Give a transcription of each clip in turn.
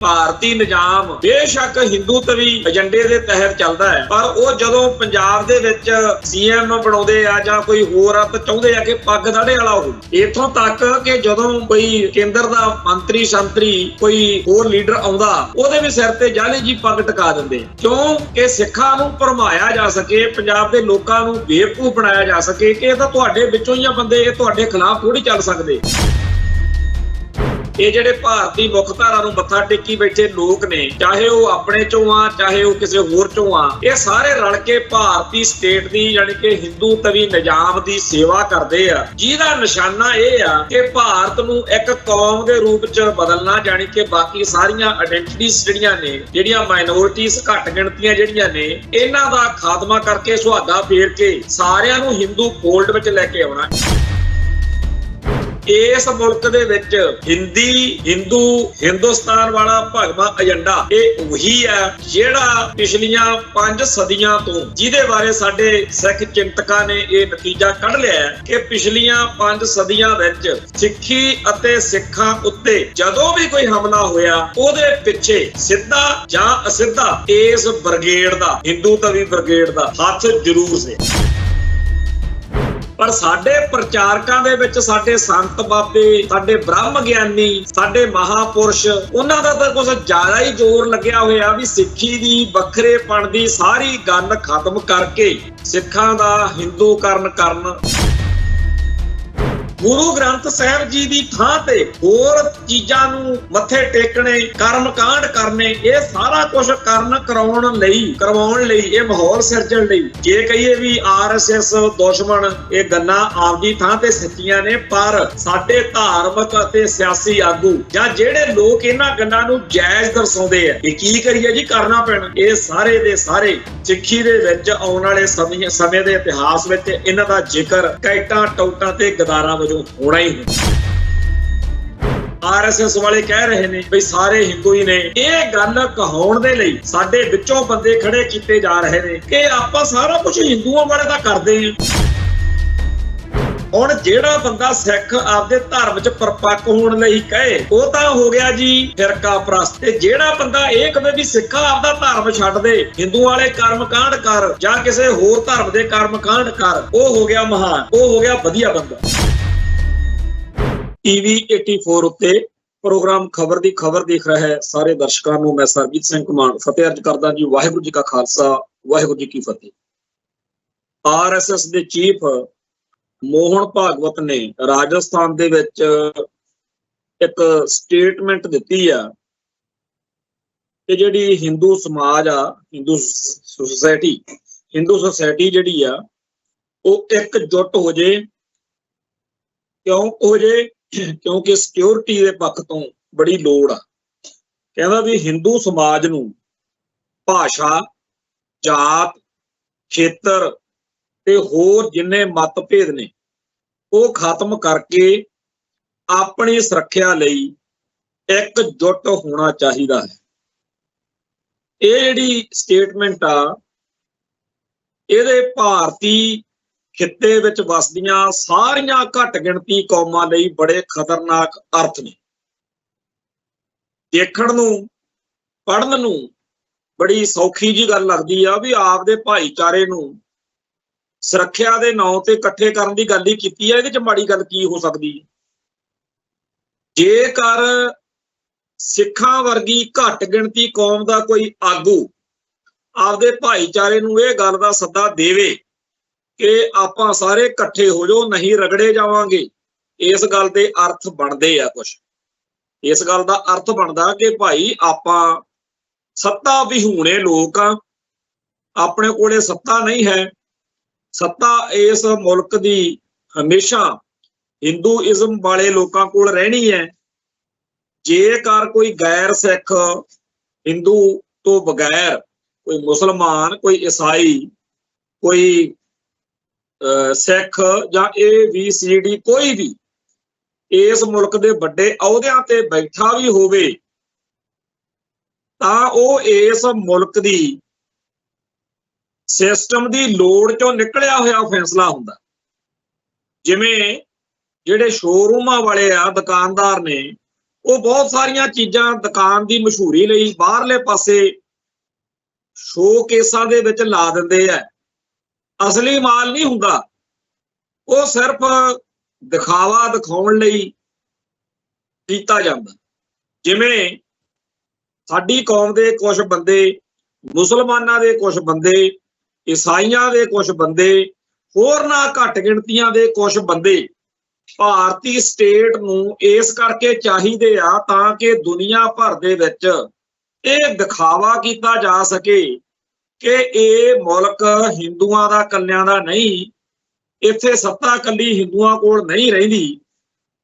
ਭਾਰਤੀ ਨਿਜ਼ਾਮ ਬੇਸ਼ੱਕ ਹਿੰਦੂਤਵੀ ਏਜੰਡੇ ਦੇ ਤਹਿਤ ਚੱਲਦਾ ਹੈ, ਪਰ ਉਹ ਜਦੋਂ ਪੰਜਾਬ ਦੇ ਵਿੱਚ ਸੀਐਮ ਬਣਾਉਂਦੇ ਆ ਜਾਂ ਕੋਈ ਹੋਰ ਆ ਤਾਂ ਚਾਹੁੰਦੇ ਆ ਕਿ ਪੱਗ ਦਾੜੇ ਵਾਲਾ ਹੋਵੇ। ਇੱਥੋਂ ਤੱਕ ਕਿ ਜਦੋਂ ਕੋਈ ਕੇਂਦਰ ਦਾ ਮੰਤਰੀ ਸੰਤਰੀ ਕੋਈ ਹੋਰ ਲੀਡਰ ਆਉਂਦਾ ਉਹਦੇ ਵੀ ਸਿਰ ਤੇ ਜਾਲੀ ਜੀ ਪੱਗ ਟਿਕਾ ਦਿੰਦੇ, ਕਿਉਂ ਕਿ ਸਿੱਖਾਂ ਨੂੰ ਭਰਮਾਇਆ ਜਾ ਸਕੇ, ਪੰਜਾਬ ਦੇ ਲੋਕਾਂ ਨੂੰ ਬੇਵਕੂਫ ਬਣਾਇਆ ਜਾ ਸਕੇ ਕਿ ਇਹ ਤਾਂ ਤੁਹਾਡੇ ਵਿੱਚੋਂ ਹੀ ਆ ਬੰਦੇ, ਇਹ ਤੁਹਾਡੇ ਖਿਲਾਫ ਥੋੜੀ ਚੱਲ ਸਕਦੇ। ਇਹ ਜਿਹੜੇ ਭਾਰਤੀ ਮੁੱਖ ਧਾਰਾ ਨੂੰ ਮੱਥਾ ਟੇਕੀ ਬੈਠੇ ਲੋਕ ਨੇ, ਚਾਹੇ ਉਹ ਆਪਣੇ ਚੋਂ ਆ ਚਾਹੇ ਉਹ ਕਿਸੇ ਹੋਰ ਚੋਂ ਆ, ਇਹ ਸਾਰੇ ਰਲ ਕੇ ਭਾਰਤੀ ਸਟੇਟ ਦੀ ਯਾਨੀ ਕਿ ਹਿੰਦੂ ਤਵੀ ਨਿਜ਼ਾਮ ਦੀ ਸੇਵਾ ਕਰਦੇ ਆ, ਜਿਹਦਾ ਨਿਸ਼ਾਨਾ ਇਹ ਆ ਕਿ ਭਾਰਤ ਨੂੰ ਇੱਕ ਕੌਮ ਦੇ ਰੂਪ ਚ ਬਦਲਣਾ, ਯਾਨੀ ਕਿ ਬਾਕੀ ਸਾਰੀਆਂ ਆਇਡੈਂਟੀਟੀਜ਼ ਜਿਹੜੀਆਂ ਨੇ, ਜਿਹੜੀਆਂ ਮਾਈਨੋਰਿਟੀਜ਼ ਘੱਟ ਗਿਣਤੀਆਂ ਜਿਹੜੀਆਂ ਨੇ, ਇਹਨਾਂ ਦਾ ਖਾਤਮਾ ਕਰਕੇ ਸੁਹਾਗਾ ਫੇਰ ਕੇ ਸਾਰਿਆਂ ਨੂੰ ਹਿੰਦੂ ਫੋਲਡ ਵਿੱਚ ਲੈ ਕੇ ਆਉਣਾ। ਇਸ ਮੁਲਕ ਦੇ ਵਿੱਚ ਹਿੰਦੂ ਹਿੰਦੁਸਤਾਨ ਵਾਲਾ ਭਗਵਾ ਏਜੰਡਾ ਇਹ ਉਹੀ ਹੈ ਜਿਹੜਾ ਪਿਛਲੀਆਂ 5 ਸਦੀਆਂ ਤੋਂ, ਜਿਹਦੇ ਬਾਰੇ ਸਾਡੇ ਸਿੱਖ ਚਿੰਤਕਾਂ ਨੇ ਇਹ ਨਤੀਜਾ ਕੱਢ ਲਿਆ ਕਿ ਪਿਛਲੀਆਂ 5 ਸਦੀਆਂ ਵਿੱਚ ਸਿੱਖੀ ਅਤੇ ਸਿੱਖਾਂ ਉੱਤੇ ਜਦੋਂ ਵੀ ਕੋਈ ਹਮਲਾ ਹੋਇਆ ਉਹਦੇ ਪਿੱਛੇ ਸਿੱਧਾ ਜਾਂ ਅਸਿੱਧਾ ਇਸ ਬ੍ਰਿਗੇਡ ਦਾ, ਹਿੰਦੂ ਤਵੀ ਬ੍ਰਿਗੇਡ ਦਾ ਹੱਥ ਜ਼ਰੂਰ ਸੀ। ਪਰ ਸਾਡੇ ਪ੍ਰਚਾਰਕਾਂ ਦੇ ਵਿੱਚ ਸਾਡੇ ਸੰਤ ਬਾਬੇ, ਸਾਡੇ ਬ੍ਰਹਮ ਗਿਆਨੀ, ਸਾਡੇ ਮਹਾਪੁਰਸ਼, ਉਹਨਾਂ ਦਾ ਤਾਂ ਕੁਝ ਜ਼ਿਆਦਾ ਹੀ ਜ਼ੋਰ ਲੱਗਿਆ ਹੋਇਆ ਵੀ ਸਿੱਖੀ ਦੀ ਵੱਖਰੇਪਣ ਦੀ ਸਾਰੀ ਗੱਲ ਖਤਮ ਕਰਕੇ ਸਿੱਖਾਂ ਦਾ ਹਿੰਦੂਕਰਨ ਕਰਨ, ਗੁਰੂ ਗ੍ਰੰਥ ਸਾਹਿਬ ਜੀ ਦੀ ਥਾਂ ਤੇ ਹੋਰ ਚੀਜ਼ਾਂ ਨੂੰ ਮੱਥੇ ਟੇਕਣੇ, ਕਰਮਕਾਂਡ ਕਰਨੇ, ਇਹ ਸਾਰਾ ਕੁਝ ਕਰਵਾਉਣ ਲਈ ਇਹ ਮਾਹੌਲ ਸਿਰਜਣ ਲਈ, ਜੇ ਕਹੀਏ ਵੀ ਆਰਐਸਐਸ ਦੁਸ਼ਮਣ, ਇਹ ਗੱਲਾਂ ਆਪਦੀ ਥਾਂ ਤੇ ਸੱਚੀਆਂ ਨੇ, ਪਰ ਸਾਡੇ ਧਾਰਮਿਕ ਅਤੇ ਸਿਆਸੀ ਆਗੂ ਜਾਂ ਜਿਹੜੇ ਲੋਕ ਇਹਨਾਂ ਗੱਲਾਂ ਨੂੰ ਜਾਇਜ਼ ਦਰਸਾਉਂਦੇ ਆ, ਇਹ ਕੀ ਕਰੀਏ ਜੀ, ਕਰਨਾ ਪੈਣਾ। ਇਹ ਸਾਰੇ ਦੇ ਸਾਰੇ ਸਿੱਖੀ ਦੇ ਵਿੱਚ ਆਉਣ ਵਾਲੇ ਸਮੇਂ ਦੇ ਇਤਿਹਾਸ ਵਿੱਚ ਇਹਨਾਂ ਦਾ ਜ਼ਿਕਰ ਕੈਟਾਂ ਟੌਟਾਂ ਤੇ ਗਦਾਰਾਂ ਹੋਣਾ ਹੀ ਹੈ। ਆਰਐਸਐਸ ਵਾਲੇ ਕਹਿ ਰਹੇ ਨੇ ਬਈ ਸਾਰੇ ਹਿੰਦੂ ਹੀ ਨੇ, ਇਹ ਗੱਲ ਕਹਾਉਣ ਦੇ ਲਈ ਸਾਡੇ ਵਿੱਚੋਂ ਬੰਦੇ ਖੜੇ ਕੀਤੇ ਜਾ ਰਹੇ ਨੇ ਕਿ ਆਪਾਂ ਸਾਰਾ ਕੁਝ ਹਿੰਦੂਆਂ ਵਾਲੇ ਤਾਂ ਕਰਦੇ ਹਾਂ। ਹੁਣ ਜਿਹੜਾ ਬੰਦਾ ਸਿੱਖ ਆਪਦੇ ਧਰਮ 'ਚ ਪਰਪੱਕ ਹੋਣ ਲਈ ਕਹੇ ਉਹ ਤਾਂ ਹੋ ਗਿਆ ਜੀ ਫਿਰਕਾ ਪ੍ਰਸਤ, ਤੇ ਜਿਹੜਾ ਬੰਦਾ ਇਹ ਕਹੇ ਵੀ ਸਿੱਖਾ ਆਪਦਾ ਧਰਮ ਛੱਡ ਦੇ, ਹਿੰਦੂ ਵਾਲੇ ਕਰਮਕਾਂਡ ਕਰ ਜਾਂ ਕਿਸੇ ਹੋਰ ਧਰਮ ਦੇ ਕਰਮਕਾਂਡ ਕਰ, ਉਹ ਹੋ ਗਿਆ ਮਹਾਨ, ਉਹ ਹੋ ਗਿਆ ਵਧੀਆ ਬੰਦਾ। ਟੀਵੀ 84 ਉੱਤੇ ਪ੍ਰੋਗਰਾਮ ਖਬਰ ਦੀ ਖਬਰ ਦੇਖ ਰਹੇ ਸਾਰੇ ਦਰਸ਼ਕਾਂ ਨੂੰ ਮੈਂ ਸਰਬਜੀਤ ਸਿੰਘ ਘੁਮਾਣ ਫਤਿਹ ਅਰਜ਼ ਕਰਦਾ ਜੀ। ਵਾਹਿਗੁਰੂ ਜੀ ਕਾ ਖਾਲਸਾ, ਵਾਹਿਗੁਰੂ ਜੀ ਕੀ ਫਤਿਹ। ਆਰਐਸਐਸ ਦੇ ਚੀਫ ਮੋਹਨ ਭਾਗਵਤ ਨੇ ਰਾਜਸਥਾਨ ਦੇ ਵਿੱਚ ਇੱਕ ਸਟੇਟਮੈਂਟ ਦਿੱਤੀ ਆ ਕਿ ਜਿਹੜੀ ਹਿੰਦੂ ਸਮਾਜ ਆ, ਹਿੰਦੂ ਸੁਸਾਇਟੀ ਜਿਹੜੀ ਆ ਉਹ ਇਕਜੁੱਟ ਹੋ ਜੇ। ਕਿਉਂ ਹੋ ਜੇ? ਕਿਉਂਕਿ ਸਿਕਿਉਰਿਟੀ ਦੇ ਪੱਖ ਤੋਂ ਬੜੀ ਲੋੜ ਆ। ਕਹਿੰਦਾ ਵੀ ਹਿੰਦੂ ਸਮਾਜ ਨੂੰ ਭਾਸ਼ਾ, ਜਾਤ, ਖੇਤਰ ਤੇ ਹੋਰ ਜਿੰਨੇ ਮਤਭੇਦ ਨੇ ਉਹ ਖਤਮ ਕਰਕੇ ਆਪਣੀ ਸੁਰੱਖਿਆ ਲਈ ਇਕਜੁੱਟ ਹੋਣਾ ਚਾਹੀਦਾ ਹੈ। ਇਹ ਜਿਹੜੀ ਸਟੇਟਮੈਂਟ ਆ, ਇਹਦੇ ਭਾਰਤੀ ਖਿੱਤੇ ਵਿੱਚ ਵਸਦੀਆਂ ਸਾਰੀਆਂ ਘੱਟ ਗਿਣਤੀ ਕੌਮਾਂ ਲਈ ਬੜੇ ਖਤਰਨਾਕ ਅਰਥ ਨੇ। ਦੇਖਣ ਨੂੰ, ਪੜ੍ਹਨ ਨੂੰ ਬੜੀ ਸੌਖੀ ਜੀ ਗੱਲ ਲੱਗਦੀ ਆ ਵੀ ਆਪਦੇ ਭਾਈਚਾਰੇ ਨੂੰ ਸੁਰੱਖਿਆ ਦੇ ਨਾਂ ਤੇ ਇਕੱਠੇ ਕਰਨ ਦੀ ਗੱਲ ਹੀ ਕੀਤੀ ਹੈ, ਇਹਦੇ 'ਚ ਮਾੜੀ ਗੱਲ ਕੀ ਹੋ ਸਕਦੀ ਹੈ? ਜੇਕਰ ਸਿੱਖਾਂ ਵਰਗੀ ਘੱਟ ਗਿਣਤੀ ਕੌਮ ਦਾ ਕੋਈ ਆਗੂ ਆਪਦੇ ਭਾਈਚਾਰੇ ਨੂੰ ਇਹ ਗੱਲ ਦਾ ਸੱਦਾ ਦੇਵੇ ਕਿ ਆਪਾਂ ਸਾਰੇ ਇਕੱਠੇ ਹੋ ਜਾਓ, ਨਹੀਂ ਰਗੜੇ ਜਾਵਾਂਗੇ, ਇਸ ਗੱਲ ਦੇ ਅਰਥ ਬਣਦੇ ਆ ਕੁਛ। ਇਸ ਗੱਲ ਦਾ ਅਰਥ ਬਣਦਾ ਕਿ ਭਾਈ ਆਪਾਂ ਸੱਤਾ ਵਿਹੂਣੇ ਲੋਕ ਆ, ਆਪਣੇ ਕੋਲੇ ਸੱਤਾ ਨਹੀਂ ਹੈ। ਸੱਤਾ ਇਸ ਮੁਲਕ ਦੀ ਹਮੇਸ਼ਾ ਹਿੰਦੂਇਜ਼ਮ ਵਾਲੇ ਲੋਕਾਂ ਕੋਲ ਰਹਿਣੀ ਹੈ। ਜੇਕਰ ਕੋਈ ਗੈਰ ਸਿੱਖ, ਹਿੰਦੂ ਤੋਂ ਬਗੈਰ ਕੋਈ ਮੁਸਲਮਾਨ, ਕੋਈ ਈਸਾਈ, ਕੋਈ ਸਿੱਖ ਜਾਂ ABCD ਕੋਈ ਵੀ ਇਸ ਮੁਲਕ ਦੇ ਵੱਡੇ ਅਹੁਦਿਆਂ ਤੇ ਬੈਠਾ ਵੀ ਹੋਵੇ ਤਾਂ ਉਹ ਇਸ ਮੁਲਕ ਦੀ ਸਿਸਟਮ ਦੀ ਲੋੜ ਚੋਂ ਨਿਕਲਿਆ ਹੋਇਆ ਫੈਸਲਾ ਹੁੰਦਾ। ਜਿਵੇਂ ਜਿਹੜੇ ਸ਼ੋਰੂਮਾਂ ਵਾਲੇ ਆ, ਦੁਕਾਨਦਾਰ ਨੇ, ਉਹ ਬਹੁਤ ਸਾਰੀਆਂ ਚੀਜ਼ਾਂ ਦੁਕਾਨ ਦੀ ਮਸ਼ਹੂਰੀ ਲਈ ਬਾਹਰਲੇ ਪਾਸੇ ਸ਼ੋਕੇਸਾਂ ਦੇ ਵਿੱਚ ਲਾ ਦਿੰਦੇ ਆ। ਅਸਲੀ ਮਾਲ ਨਹੀਂ ਹੁੰਦਾ, ਉਹ ਸਿਰਫ ਦਿਖਾਵਾ ਦਿਖਾਉਣ ਲਈ ਕੀਤਾ ਜਾਂਦਾ। ਜਿਵੇਂ ਸਾਡੀ ਕੌਮ ਦੇ ਕੁਝ ਬੰਦੇ, ਮੁਸਲਮਾਨਾਂ ਦੇ ਕੁਝ ਬੰਦੇ, ਈਸਾਈਆਂ ਦੇ ਕੁਝ ਬੰਦੇ, ਹੋਰਨਾਂ ਘੱਟ ਗਿਣਤੀਆਂ ਦੇ ਕੁਝ ਬੰਦੇ ਭਾਰਤੀ ਸਟੇਟ ਨੂੰ ਇਸ ਕਰਕੇ ਚਾਹੀਦੇ ਆ ਤਾਂ ਕਿ ਦੁਨੀਆ ਭਰ ਦੇ ਵਿੱਚ ਇਹ ਦਿਖਾਵਾ ਕੀਤਾ ਜਾ ਸਕੇ ਕਿ ਇਹ ਮੁਲਕ ਹਿੰਦੂਆਂ ਦਾ ਕੱਲਿਆਂ ਦਾ ਨਹੀਂ, ਇੱਥੇ ਸੱਤਾ ਕੱਲੀ ਹਿੰਦੂਆਂ ਕੋਲ ਨਹੀਂ ਰਹਿੰਦੀ,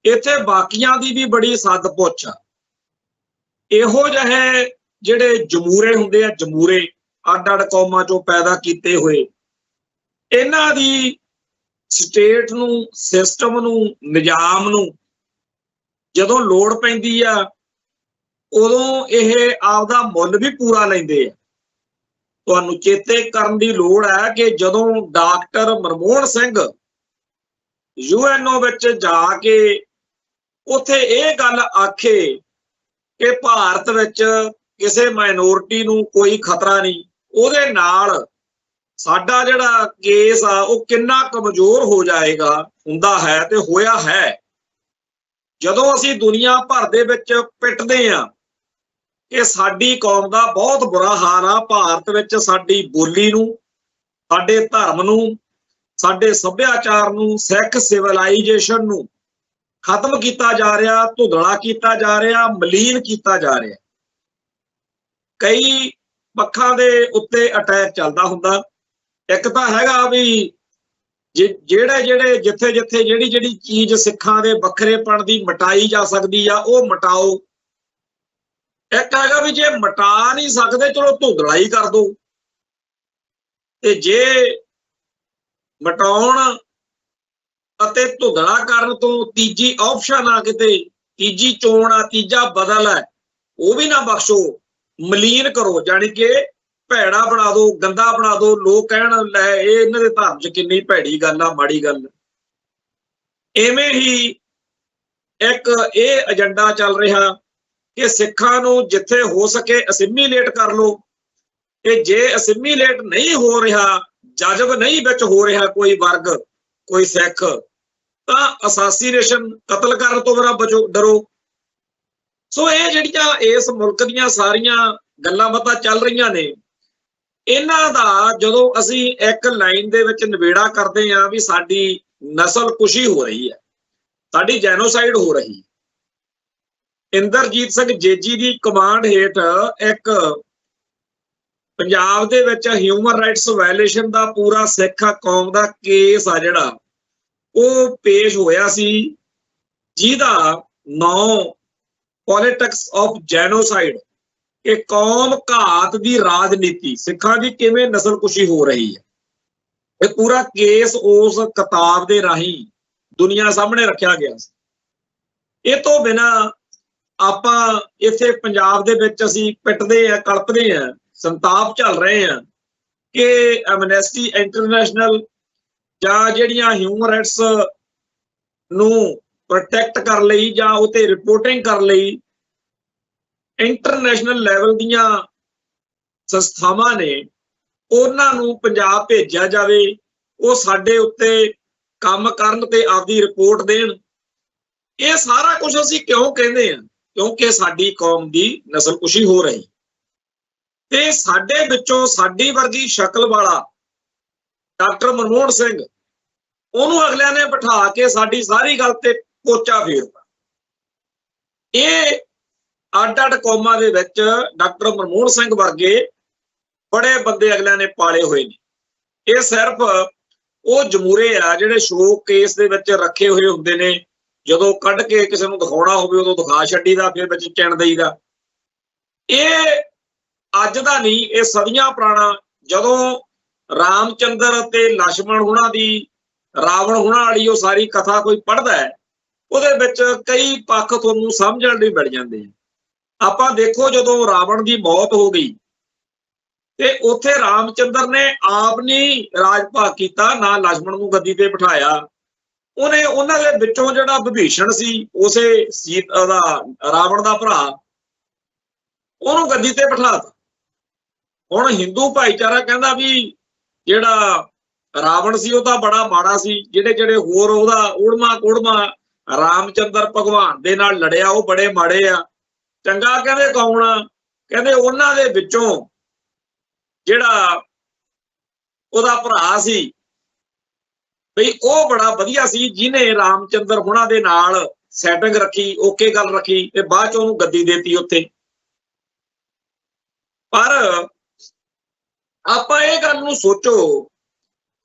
ਇੱਥੇ ਬਾਕੀਆਂ ਦੀ ਵੀ ਬੜੀ ਸੱਦ ਪੁੱਛ ਆ। ਇਹੋ ਜਿਹੇ ਜਿਹੜੇ ਜਮੂਰੇ ਹੁੰਦੇ ਆ, ਜਮੂਰੇ ਅੱਡ-ਅੱਡ ਕੌਮਾਂ ਚੋਂ ਪੈਦਾ ਕੀਤੇ ਹੋਏ, ਇਹਨਾਂ ਦੀ ਸਟੇਟ ਨੂੰ, ਸਿਸਟਮ ਨੂੰ, ਨਿਜ਼ਾਮ ਨੂੰ ਜਦੋਂ ਲੋੜ ਪੈਂਦੀ ਆ ਉਦੋਂ ਇਹ ਆਪਦਾ ਮੁੱਲ ਵੀ ਪੂਰਾ ਲੈਂਦੇ ਆ। ਤੁਹਾਨੂੰ ਚੇਤੇ ਕਰਨ ਦੀ ਲੋੜ ਹੈ ਕਿ ਜਦੋਂ ਡਾਕਟਰ ਮਨਮੋਹਨ ਸਿੰਘ UNO ਵਿੱਚ ਜਾ ਕੇ ਉੱਥੇ ਇਹ ਗੱਲ ਆਖੇ ਕਿ ਭਾਰਤ ਵਿੱਚ ਕਿਸੇ ਮਾਈਨੋਰਿਟੀ ਨੂੰ ਕੋਈ ਖਤਰਾ ਨਹੀਂ, ਉਹਦੇ ਨਾਲ ਸਾਡਾ ਜਿਹੜਾ ਕੇਸ ਆ ਉਹ ਕਿੰਨਾ ਕਮਜ਼ੋਰ ਹੋ ਜਾਏਗਾ, ਹੁੰਦਾ ਹੈ ਤੇ ਹੋਇਆ ਹੈ। ਜਦੋਂ ਅਸੀਂ ਦੁਨੀਆ ਭਰ ਦੇ ਵਿੱਚ ਪਿੱਟਦੇ ਆ ਕਿ ਸਾਡੀ ਕੌਮ ਦਾ ਬਹੁਤ ਬੁਰਾ ਹਾਲ ਆ, ਭਾਰਤ ਵਿੱਚ ਸਾਡੀ ਬੋਲੀ ਨੂੰ, ਸਾਡੇ ਧਰਮ ਨੂੰ, ਸਾਡੇ ਸੱਭਿਆਚਾਰ ਨੂੰ, ਸਿੱਖ ਸਿਵਲਾਈਜੇਸ਼ਨ ਨੂੰ ਖਤਮ ਕੀਤਾ ਜਾ ਰਿਹਾ, ਧੁੰਦਲਾ ਕੀਤਾ ਜਾ ਰਿਹਾ, ਮਲੀਨ ਕੀਤਾ ਜਾ ਰਿਹਾ। ਕਈ ਪੱਖਾਂ ਦੇ ਉੱਤੇ ਅਟੈਕ ਚੱਲਦਾ ਹੁੰਦਾ। ਇੱਕ ਤਾਂ ਹੈਗਾ ਵੀ ਜਿਹੜੇ ਜਿੱਥੇ ਜਿਹੜੀ ਚੀਜ਼ ਸਿੱਖਾਂ ਦੇ ਵੱਖਰੇਪਣ ਦੀ ਮਿਟਾਈ ਜਾ ਸਕਦੀ ਆ ਉਹ ਮਿਟਾਓ। ਇੱਕ ਹੈਗਾ ਵੀ ਜੇ ਮਿਟਾ ਨਹੀਂ ਸਕਦੇ ਚਲੋ ਧੁੰਦਲਾ ਹੀ ਕਰ ਦਿਓ, ਤੇ ਜੇ ਮਿਟਾਉਣ ਅਤੇ ਧੁੰਦਲਾ ਕਰਨ ਤੋਂ ਤੀਜੀ ਆਪਸ਼ਨ ਆ, ਕਿਤੇ ਤੀਜੀ ਚੋਣ ਆ, ਤੀਜਾ ਬਦਲ ਹੈ, ਉਹ ਵੀ ਨਾ ਬਖਸ਼ੋ, ਮਲੀਨ ਕਰੋ, ਜਾਣੀ ਕਿ ਭੈੜਾ ਬਣਾ ਦਿਓ, ਗੰਦਾ ਬਣਾ ਦਿਓ। ਲੋਕ ਕਹਿਣ ਲੈ ਇਹ ਇਹਨਾਂ ਦੇ ਧਰਮ 'ਚ ਕਿੰਨੀ ਭੈੜੀ ਗੱਲ ਆ, ਮਾੜੀ ਗੱਲ। ਐਵੇਂ ਹੀ ਇੱਕ ਇਹ ਏਜੰਡਾ ਚੱਲ ਰਿਹਾ ਕਿ ਸਿੱਖਾਂ ਨੂੰ ਜਿੱਥੇ ਹੋ ਸਕੇ ਅਸਿਮੀਲੇਟ ਕਰ ਲਓ, ਕਿ ਜੇ ਅਸਿਮੀਲੇਟ ਨਹੀਂ ਹੋ ਰਿਹਾ, ਜਜ਼ਬ ਨਹੀਂ ਵਿੱਚ ਹੋ ਰਿਹਾ ਕੋਈ ਵਰਗ, ਕੋਈ ਸਿੱਖ, ਤਾਂ ਅਸਾਸੀਨੇਸ਼ਨ, ਕਤਲ ਕਰਨ ਤੋਂ ਬਿਨਾਂ ਬਚੋ, ਡਰੋ। ਸੋ ਇਹ ਜਿਹੜੀਆਂ ਇਸ ਮੁਲਕ ਦੀਆਂ ਸਾਰੀਆਂ ਗੱਲਾਂ ਬਾਤਾਂ ਚੱਲ ਰਹੀਆਂ ਨੇ, ਇਹਨਾਂ ਦਾ ਜਦੋਂ ਅਸੀਂ ਇੱਕ ਲਾਈਨ ਦੇ ਵਿੱਚ ਨਿਬੇੜਾ ਕਰਦੇ ਹਾਂ ਵੀ ਸਾਡੀ ਨਸਲਕੁਸ਼ੀ ਹੋ ਰਹੀ ਹੈ, ਸਾਡੀ ਜੈਨੋਸਾਈਡ ਹੋ ਰਹੀ ਹੈ। ਇੰਦਰਜੀਤ ਸਿੰਘ ਜੇਜੀ ਦੀ ਕਮਾਂਡ ਹੇਠ ਇੱਕ ਪੰਜਾਬ ਦੇ ਵਿੱਚ ਹਿਊਮਨ ਰਾਈਟਸ ਵਾਇਲੇਸ਼ਨ ਦਾ ਪੂਰਾ ਸਿੱਖ ਕੌਮ ਦਾ ਕੇਸ ਆ ਜਿਹੜਾ ਉਹ ਪੇਸ਼ ਹੋਇਆ ਸੀ, ਜਿਹਦਾ ਨਾਂ ਪੋਲਿਟਿਕਸ ਆਫ ਜੈਨੋਸਾਈਡ, ਕਿ ਕੌਮ ਘਾਤ ਦੀ ਰਾਜਨੀਤੀ, ਸਿੱਖਾਂ ਦੀ ਕਿਵੇਂ ਨਸਲਕੁਸ਼ੀ ਹੋ ਰਹੀ ਹੈ। ਇਹ ਪੂਰਾ ਕੇਸ ਉਸ ਕਿਤਾਬ ਦੇ ਰਾਹੀਂ ਦੁਨੀਆ ਸਾਹਮਣੇ ਰੱਖਿਆ ਗਿਆ ਸੀ। ਇਹ ਤੋਂ ਬਿਨਾਂ ਆਪਾਂ ਇੱਥੇ ਪੰਜਾਬ ਦੇ ਵਿੱਚ ਅਸੀਂ ਪਿੱਟਦੇ ਆ, ਕਲਪਦੇ ਆ, ਸੰਤਾਪ ਝੱਲ ਰਹੇ ਆ ਕਿ ਐਮਨੈਸਟੀ ਇੰਟਰਨੈਸ਼ਨਲ ਜਾਂ ਜਿਹੜੀਆਂ ਹਿਊਮਨ ਰਾਈਟਸ ਨੂੰ ਪ੍ਰੋਟੈਕਟ ਕਰਨ ਲਈ ਜਾਂ ਉਤੇ ਰਿਪੋਰਟਿੰਗ ਕਰਨ ਲਈ ਇੰਟਰਨੈਸ਼ਨਲ ਲੈਵਲ ਦੀਆਂ ਸੰਸਥਾਵਾਂ ਨੇ, ਉਹਨਾਂ ਨੂੰ ਪੰਜਾਬ ਭੇਜਿਆ ਜਾਵੇ, ਉਹ ਸਾਡੇ ਉੱਤੇ ਕੰਮ ਕਰਨ ਤੇ ਆਪਦੀ ਰਿਪੋਰਟ ਦੇਣ। ਇਹ ਸਾਰਾ ਕੁਝ ਅਸੀਂ ਕਿਉਂ ਕਹਿੰਦੇ ਆ? ਕਿਉਂਕਿ ਸਾਡੀ ਕੌਮ ਦੀ ਨਸਲਕੁਸ਼ੀ ਹੋ ਰਹੀ, ਤੇ ਸਾਡੇ ਵਿੱਚੋਂ ਸਾਡੀ ਵਰਗੀ ਸ਼ਕਲ ਵਾਲਾ ਡਾਕਟਰ ਮਨਮੋਹਨ ਸਿੰਘ, ਉਹਨੂੰ ਅਗਲਿਆਂ ਨੇ ਬਿਠਾ ਕੇ ਸਾਡੀ ਸਾਰੀ ਗੱਲ ਤੇ ਪੋਚਾ ਫੇਰਦਾ। ਇਹ ਅੱਡ-ਅੱਡ ਕੌਮਾਂ ਦੇ ਵਿੱਚ ਡਾਕਟਰ ਮਨਮੋਹਨ ਸਿੰਘ ਵਰਗੇ ਬੜੇ ਬੰਦੇ ਅਗਲਿਆਂ ਨੇ ਪਾਲੇ ਹੋਏ ਨੇ। ਇਹ ਸਿਰਫ ਉਹ ਜਮੂਰੇ ਆ ਜਿਹੜੇ ਸ਼ੋਕ ਕੇਸ ਦੇ ਵਿੱਚ ਰੱਖੇ ਹੋਏ ਹੁੰਦੇ ਨੇ, ਜਦੋਂ ਕੱਢ ਕੇ ਕਿਸੇ ਨੂੰ ਦਿਖਾਉਣਾ ਹੋਵੇ ਉਦੋਂ ਦਿਖਾ ਛੱਡੀਦਾ, ਫਿਰ ਵਿੱਚ ਚਿਣ ਦਈਦਾ। ਇਹ ਅੱਜ ਦਾ ਨਹੀਂ, ਇਹ ਸਦੀਆਂ ਪੁਰਾਣਾ। ਜਦੋਂ ਰਾਮਚੰਦਰ ਅਤੇ ਲక్ష్మణ ਹੁਣਾਂ ਦੀ, ਰਾਵਣ ਹੁਣਾਂ ਵਾਲੀ ਉਹ ਸਾਰੀ ਕਥਾ ਕੋਈ ਪੜ੍ਹਦਾ ਹੈ, ਉਹਦੇ ਵਿੱਚ ਕਈ ਪੱਖ ਤੁਹਾਨੂੰ ਸਮਝਣ ਲਈ ਮਿਲ ਜਾਂਦੇ ਆ। ਆਪਾਂ ਦੇਖੋ, ਜਦੋਂ ਰਾਵਣ ਦੀ ਮੌਤ ਹੋ ਗਈ ਤੇ ਉੱਥੇ ਰਾਮਚੰਦਰ ਨੇ ਆਪ ਨਹੀਂ ਰਾਜ ਭਾਗ ਕੀਤਾ, ਨਾ ਲక్ష్మణ ਨੂੰ ਗੱਦੀ ਤੇ ਬਿਠਾਇਆ, ਉਹਨੇ ਉਹਨਾਂ ਦੇ ਵਿੱਚੋਂ ਜਿਹੜਾ ਵਿਭੀਸ਼ਣ ਸੀ, ਉਸੇ ਸੀਤਾ ਦਾ ਰਾਵਣ ਦਾ ਭਰਾ, ਉਹਨੂੰ ਗੱਦੀ ਤੇ ਬਿਠਾਤਾ। ਹੁਣ ਹਿੰਦੂ ਭਾਈਚਾਰਾ ਕਹਿੰਦਾ ਵੀ ਜਿਹੜਾ ਰਾਵਣ ਸੀ ਉਹ ਤਾਂ ਬੜਾ ਮਾੜਾ ਸੀ, ਜਿਹੜੇ ਹੋਰ ਉਹਦਾ ਉੜਮਾ ਰਾਮਚੰਦਰ ਭਗਵਾਨ ਦੇ ਨਾਲ ਲੜਿਆ ਉਹ ਬੜੇ ਮਾੜੇ ਆ। ਚੰਗਾ ਕਹਿੰਦੇ ਕੌਣ ਆ? ਕਹਿੰਦੇ ਉਹਨਾਂ ਦੇ ਵਿੱਚੋਂ ਜਿਹੜਾ ਉਹਦਾ ਭਰਾ ਸੀ ਬਈ ਉਹ ਬੜਾ ਵਧੀਆ ਸੀ, ਜਿਹਨੇ ਰਾਮਚੰਦਰ ਹੁਣਾਂ ਦੇ ਨਾਲ ਸੈਟਿੰਗ ਰੱਖੀ, ਓਕੇ ਗੱਲ ਰੱਖੀ, ਤੇ ਬਾਅਦ ਚ ਉਹਨੂੰ ਗੱਦੀ ਦੇਤੀ ਉੱਥੇ। ਪਰ ਆਪਾਂ ਇਹ ਗੱਲ ਨੂੰ ਸੋਚੋ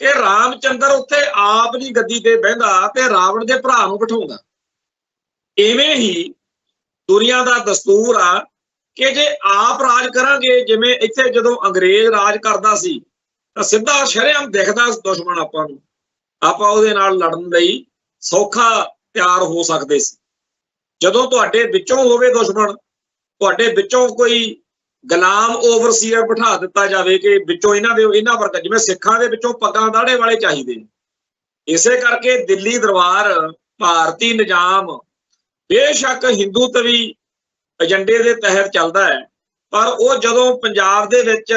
ਕਿ ਰਾਮਚੰਦਰ ਉੱਥੇ ਆਪ ਦੀ ਗੱਦੀ ਤੇ ਬਹਿੰਦਾ ਤੇ ਰਾਵਣ ਦੇ ਭਰਾ ਨੂੰ ਬਿਠਾਉਂਦਾ। ਇਵੇਂ ਹੀ ਦੁਨੀਆ ਦਾ ਦਸਤੂਰ ਆ ਕਿ ਜੇ ਆਪ ਰਾਜ ਕਰਾਂਗੇ, ਜਿਵੇਂ ਇੱਥੇ ਜਦੋਂ ਅੰਗਰੇਜ਼ ਰਾਜ ਕਰਦਾ ਸੀ ਤਾਂ ਸਿੱਧਾ ਸ਼ਰੇਆਮ ਦਿਖਦਾ ਦੁਸ਼ਮਣ ਆਪਾਂ ਨੂੰ, ਆਪਾਂ ਉਹਦੇ ਨਾਲ ਲੜਨ ਲਈ ਸੌਖਾ ਤਿਆਰ ਹੋ ਸਕਦੇ ਸੀ। ਜਦੋਂ ਤੁਹਾਡੇ ਵਿੱਚੋਂ ਹੋਵੇ ਦੁਸ਼ਮਣ, ਤੁਹਾਡੇ ਵਿੱਚੋਂ ਕੋਈ ਗੁਲਾਮ ਓਵਰਸੀਅਰ ਬਿਠਾ ਦਿੱਤਾ ਜਾਵੇ ਕਿ ਵਿੱਚੋਂ ਇਹਨਾਂ ਵਰਗਾ, ਜਿਵੇਂ ਸਿੱਖਾਂ ਦੇ ਵਿੱਚੋਂ ਪੱਗਾਂ ਦਾੜੇ ਵਾਲੇ ਚਾਹੀਦੇ ਨੇ, ਇਸੇ ਕਰਕੇ ਦਿੱਲੀ ਦਰਬਾਰ ਭਾਰਤੀ ਨਿਜ਼ਾਮ ਬੇਸ਼ੱਕ ਹਿੰਦੂਤਵੀ ਏਜੰਡੇ ਦੇ ਤਹਿਤ ਚੱਲਦਾ ਹੈ, ਪਰ ਉਹ ਜਦੋਂ ਪੰਜਾਬ ਦੇ ਵਿੱਚ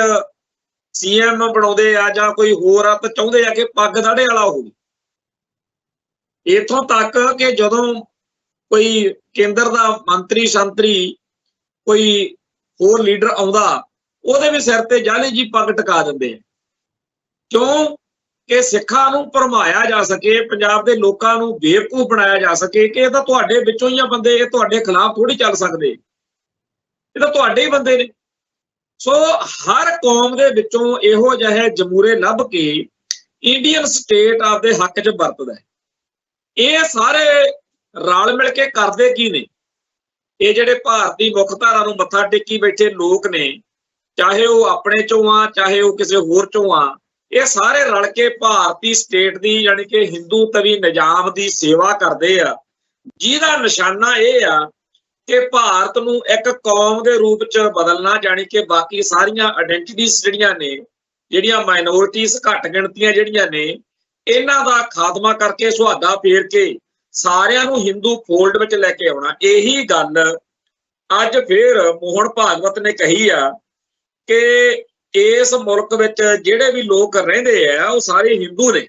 ਸੀਐਮ ਬਣਾਉਂਦੇ ਆ ਜਾਂ ਕੋਈ ਹੋਰ ਆ ਤਾਂ ਚਾਹੁੰਦੇ ਆ ਕਿ ਪੱਗ ਦਾੜੇ ਵਾਲਾ ਹੋਵੇ। ਇੱਥੋਂ ਤੱਕ ਕਿ ਜਦੋਂ ਕੋਈ ਕੇਂਦਰ ਦਾ ਮੰਤਰੀ ਸੰਤਰੀ ਕੋਈ ਹੋਰ ਲੀਡਰ ਆਉਂਦਾ, ਉਹਦੇ ਵੀ ਸਿਰ ਤੇ ਜਾਲੀ ਜੀ ਪੱਗ ਟਿਕਾ ਦਿੰਦੇ ਆ, ਕਿਉਂ ਕਿ ਸਿੱਖਾਂ ਨੂੰ ਭਰਮਾਇਆ ਜਾ ਸਕੇ, ਪੰਜਾਬ ਦੇ ਲੋਕਾਂ ਨੂੰ ਬੇਵਕੂਫ ਬਣਾਇਆ ਜਾ ਸਕੇ ਕਿ ਇਹ ਤਾਂ ਤੁਹਾਡੇ ਵਿੱਚੋਂ ਹੀ ਆ ਬੰਦੇ, ਇਹ ਤੁਹਾਡੇ ਖਿਲਾਫ ਥੋੜੀ ਚੱਲ ਸਕਦੇ, ਇਹ ਤਾਂ ਤੁਹਾਡੇ ਹੀ ਬੰਦੇ ਨੇ। ਸੋ ਹਰ ਕੌਮ ਦੇ ਵਿੱਚੋਂ ਇਹੋ ਜਿਹੇ ਜਮੂਰੇ ਲੱਭ ਕੇ ਇੰਡੀਅਨ ਸਟੇਟ ਆਪਦੇ ਹੱਕ 'ਚ ਵਰਤਦਾ। ਇਹ ਸਾਰੇ ਰਲ ਮਿਲ ਕੇ ਕਰਦੇ ਕੀ ਨੇ? ਇਹ ਜਿਹੜੇ ਭਾਰਤੀ ਮੁੱਖ ਧਾਰਾ ਨੂੰ ਮੱਥਾ ਟੇਕੀ ਬੈਠੇ ਲੋਕ ਨੇ, ਚਾਹੇ ਉਹ ਆਪਣੇ ਚੋਂ ਆ ਚਾਹੇ ਉਹ ਕਿਸੇ ਹੋਰ ਚੋਂ ਆ, ਇਹ ਸਾਰੇ ਰਲ ਕੇ ਭਾਰਤੀ ਸਟੇਟ ਦੀ ਯਾਨੀ ਕਿ ਹਿੰਦੂ ਤਵੀ ਨਿਜ਼ਾਮ ਦੀ ਸੇਵਾ ਕਰਦੇ ਆ, ਜਿਹਦਾ ਨਿਸ਼ਾਨਾ ਇਹ ਆ ਕਿ ਭਾਰਤ ਨੂੰ ਇੱਕ ਕੌਮ ਦੇ ਰੂਪ 'ਚ ਬਦਲਣਾ, ਜਾਣੀ ਕਿ ਬਾਕੀ ਸਾਰੀਆਂ ਆਇਡੈਂਟੀਟੀਜ਼ ਜਿਹੜੀਆਂ ਨੇ, ਜਿਹੜੀਆਂ ਮਾਈਨੋਰਿਟੀਜ਼ ਘੱਟ ਗਿਣਤੀਆਂ ਜਿਹੜੀਆਂ ਨੇ, ਇਹਨਾਂ ਦਾ ਖਾਤਮਾ ਕਰਕੇ ਸੁਹਾਗਾ ਫੇਰ ਕੇ ਸਾਰਿਆਂ ਨੂੰ ਹਿੰਦੂ ਫੋਲਡ ਵਿੱਚ ਲੈ ਕੇ ਆਉਣਾ। ਇਹੀ ਗੱਲ ਅੱਜ ਫੇਰ ਮੋਹਨ ਭਾਗਵਤ ਨੇ ਕਹੀ ਆ ਕਿ ਇਸ ਮੁਲਕ ਵਿੱਚ ਜਿਹੜੇ ਵੀ ਲੋਕ ਰਹਿੰਦੇ ਆ ਉਹ ਸਾਰੇ ਹਿੰਦੂ ਨੇ,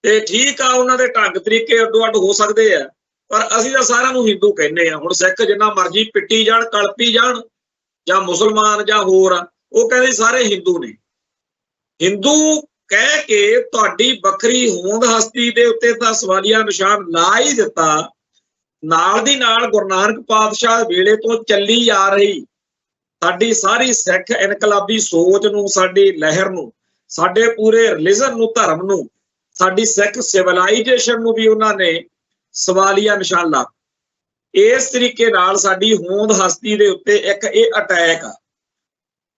ਤੇ ਠੀਕ ਆ ਉਹਨਾਂ ਦੇ ਢੰਗ ਤਰੀਕੇ ਅੱਡੋ ਅੱਡ ਹੋ ਸਕਦੇ ਆ, ਪਰ ਅਸੀਂ ਤਾਂ ਸਾਰਿਆਂ ਨੂੰ ਹਿੰਦੂ ਕਹਿੰਦੇ ਆ। ਹੁਣ ਸਿੱਖ ਜਿੰਨਾ ਮਰਜ਼ੀ ਪਿੱਟੀ ਜਾਣ, ਕਲਪੀ ਜਾਣ, ਜਾਂ ਮੁਸਲਮਾਨ ਜਾਂ ਹੋਰ ਆ, ਉਹ ਕਹਿੰਦੇ ਸਾਰੇ ਹਿੰਦੂ ਨੇ। ਹਿੰਦੂ ਕਹਿ ਕੇ ਤੁਹਾਡੀ ਵੱਖਰੀ ਹੋਂਦ ਹਸਤੀ ਦੇ ਉੱਤੇ ਤਾਂ ਸਵਾਲੀਆ ਨਿਸ਼ਾਨ ਲਾ ਹੀ ਦਿੱਤਾ। ਨਾਲ ਦੀ ਨਾਲ ਗੁਰੂ ਨਾਨਕ ਪਾਤਸ਼ਾਹ ਵੇਲੇ ਤੋਂ ਚੱਲੀ ਆ ਰਹੀ ਸਾਡੀ ਸਾਰੀ ਸਿੱਖ ਇਨਕਲਾਬੀ ਸੋਚ ਨੂੰ, ਸਾਡੀ ਲਹਿਰ ਨੂੰ, ਸਾਡੇ ਪੂਰੇ ਰਿਲੀਜਨ ਨੂੰ, ਧਰਮ ਨੂੰ, ਸਾਡੀ ਸਿੱਖ ਸਿਵਲਾਈਜੇਸ਼ਨ ਨੂੰ ਵੀ ਉਹਨਾਂ ਨੇ ਸਵਾਲੀਆ ਨਿਸ਼ਾਨ ਲਾ। ਇਸ ਤਰੀਕੇ ਨਾਲ ਸਾਡੀ ਹੋਂਦ ਹਸਤੀ ਦੇ ਉੱਤੇ ਇੱਕ ਇਹ ਅਟੈਕ ਆ,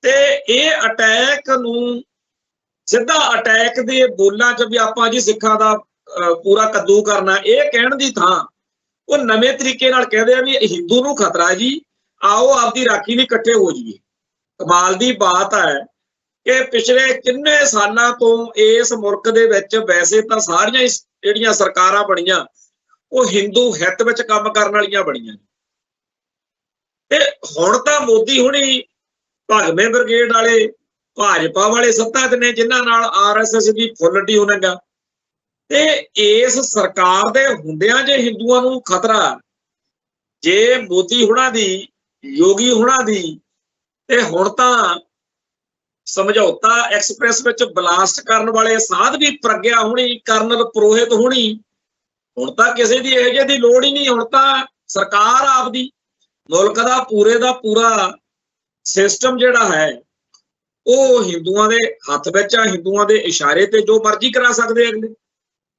ਤੇ ਇਹ ਅਟੈਕ ਨੂੰ ਸਿੱਧਾ ਅਟੈਕ ਦੇ ਬੋਲਾਂ 'ਚ ਵੀ ਆਪਾਂ ਜੀ ਸਿੱਖਾਂ ਦਾ ਪੂਰਾ ਕੱਦੂ ਕਰਨਾ, ਇਹ ਕਹਿਣ ਦੀ ਥਾਂ ਉਹ ਨਵੇਂ ਤਰੀਕੇ ਨਾਲ ਕਹਿੰਦੇ ਆ ਵੀ ਹਿੰਦੂ ਨੂੰ ਖਤਰਾ ਜੀ, ਆਓ ਆਪਦੀ ਰਾਖੀ ਲਈ ਇਕੱਠੇ ਹੋ ਜਾਈਏ। ਕਮਾਲ ਦੀ ਬਾਤ ਹੈ ਕਿ ਪਿਛਲੇ ਕਿੰਨੇ ਸਾਲਾਂ ਤੋਂ ਇਸ ਮੁਲਕ ਦੇ ਵਿੱਚ ਵੈਸੇ ਤਾਂ ਸਾਰੀਆਂ ਜਿਹੜੀਆਂ ਸਰਕਾਰਾਂ ਬਣੀਆਂ ਉਹ ਹਿੰਦੂ ਹਿੱਤ ਵਿੱਚ ਕੰਮ ਕਰਨ ਵਾਲੀਆਂ ਬਣੀਆਂ, ਤੇ ਹੁਣ ਤਾਂ ਮੋਦੀ ਹੁਣੀ ਭਗਵੇਂ ਬ੍ਰਿਗੇਡ ਵਾਲੇ, ਭਾਜਪਾ ਵਾਲੇ ਸੱਤਾ 'ਚ ਨੇ, ਜਿਨ੍ਹਾਂ ਨਾਲ RSS ਦੀ ਫੁੱਲ ਟਿਊਨਿੰਗ ਆ। ਤੇ ਇਸ ਸਰਕਾਰ ਦੇ ਹੁੰਦਿਆਂ ਜੇ ਹਿੰਦੂਆਂ ਨੂੰ ਖਤਰਾ, ਜੇ ਮੋਦੀ ਹੁਣਾਂ ਦੀ, ਯੋਗੀ ਹੁਣਾਂ ਦੀ, ਤੇ ਹੁਣ ਤਾਂ ਸਮਝੌਤਾ ਐਕਸਪ੍ਰੈਸ ਵਿੱਚ ਬਲਾਸਟ ਕਰਨ ਵਾਲੇ ਸਾਧ ਵੀ ਪ੍ਰਗਿਆ ਹੋਣੀ, ਕਰਨਲ ਪੁਰੋਹਿਤ ਹੋਣੀ, ਹੁਣ ਤਾਂ ਕਿਸੇ ਦੀ ਇਹੋ ਜਿਹੀ ਦੀ ਲੋੜ ਹੀ ਨਹੀਂ। ਹੁਣ ਤਾਂ ਸਰਕਾਰ ਆਪਦੀ ਮੁਲਕ ਦਾ ਪੂਰੇ ਦਾ ਪੂਰਾ ਸਿਸਟਮ ਜਿਹੜਾ ਹੈ ਉਹ ਹਿੰਦੂਆਂ ਦੇ ਹੱਥ ਵਿੱਚ ਆ, ਹਿੰਦੂਆਂ ਦੇ ਇਸ਼ਾਰੇ ਤੇ ਜੋ ਮਰਜ਼ੀ ਕਰਾ ਸਕਦੇ ਅਗਲੇ।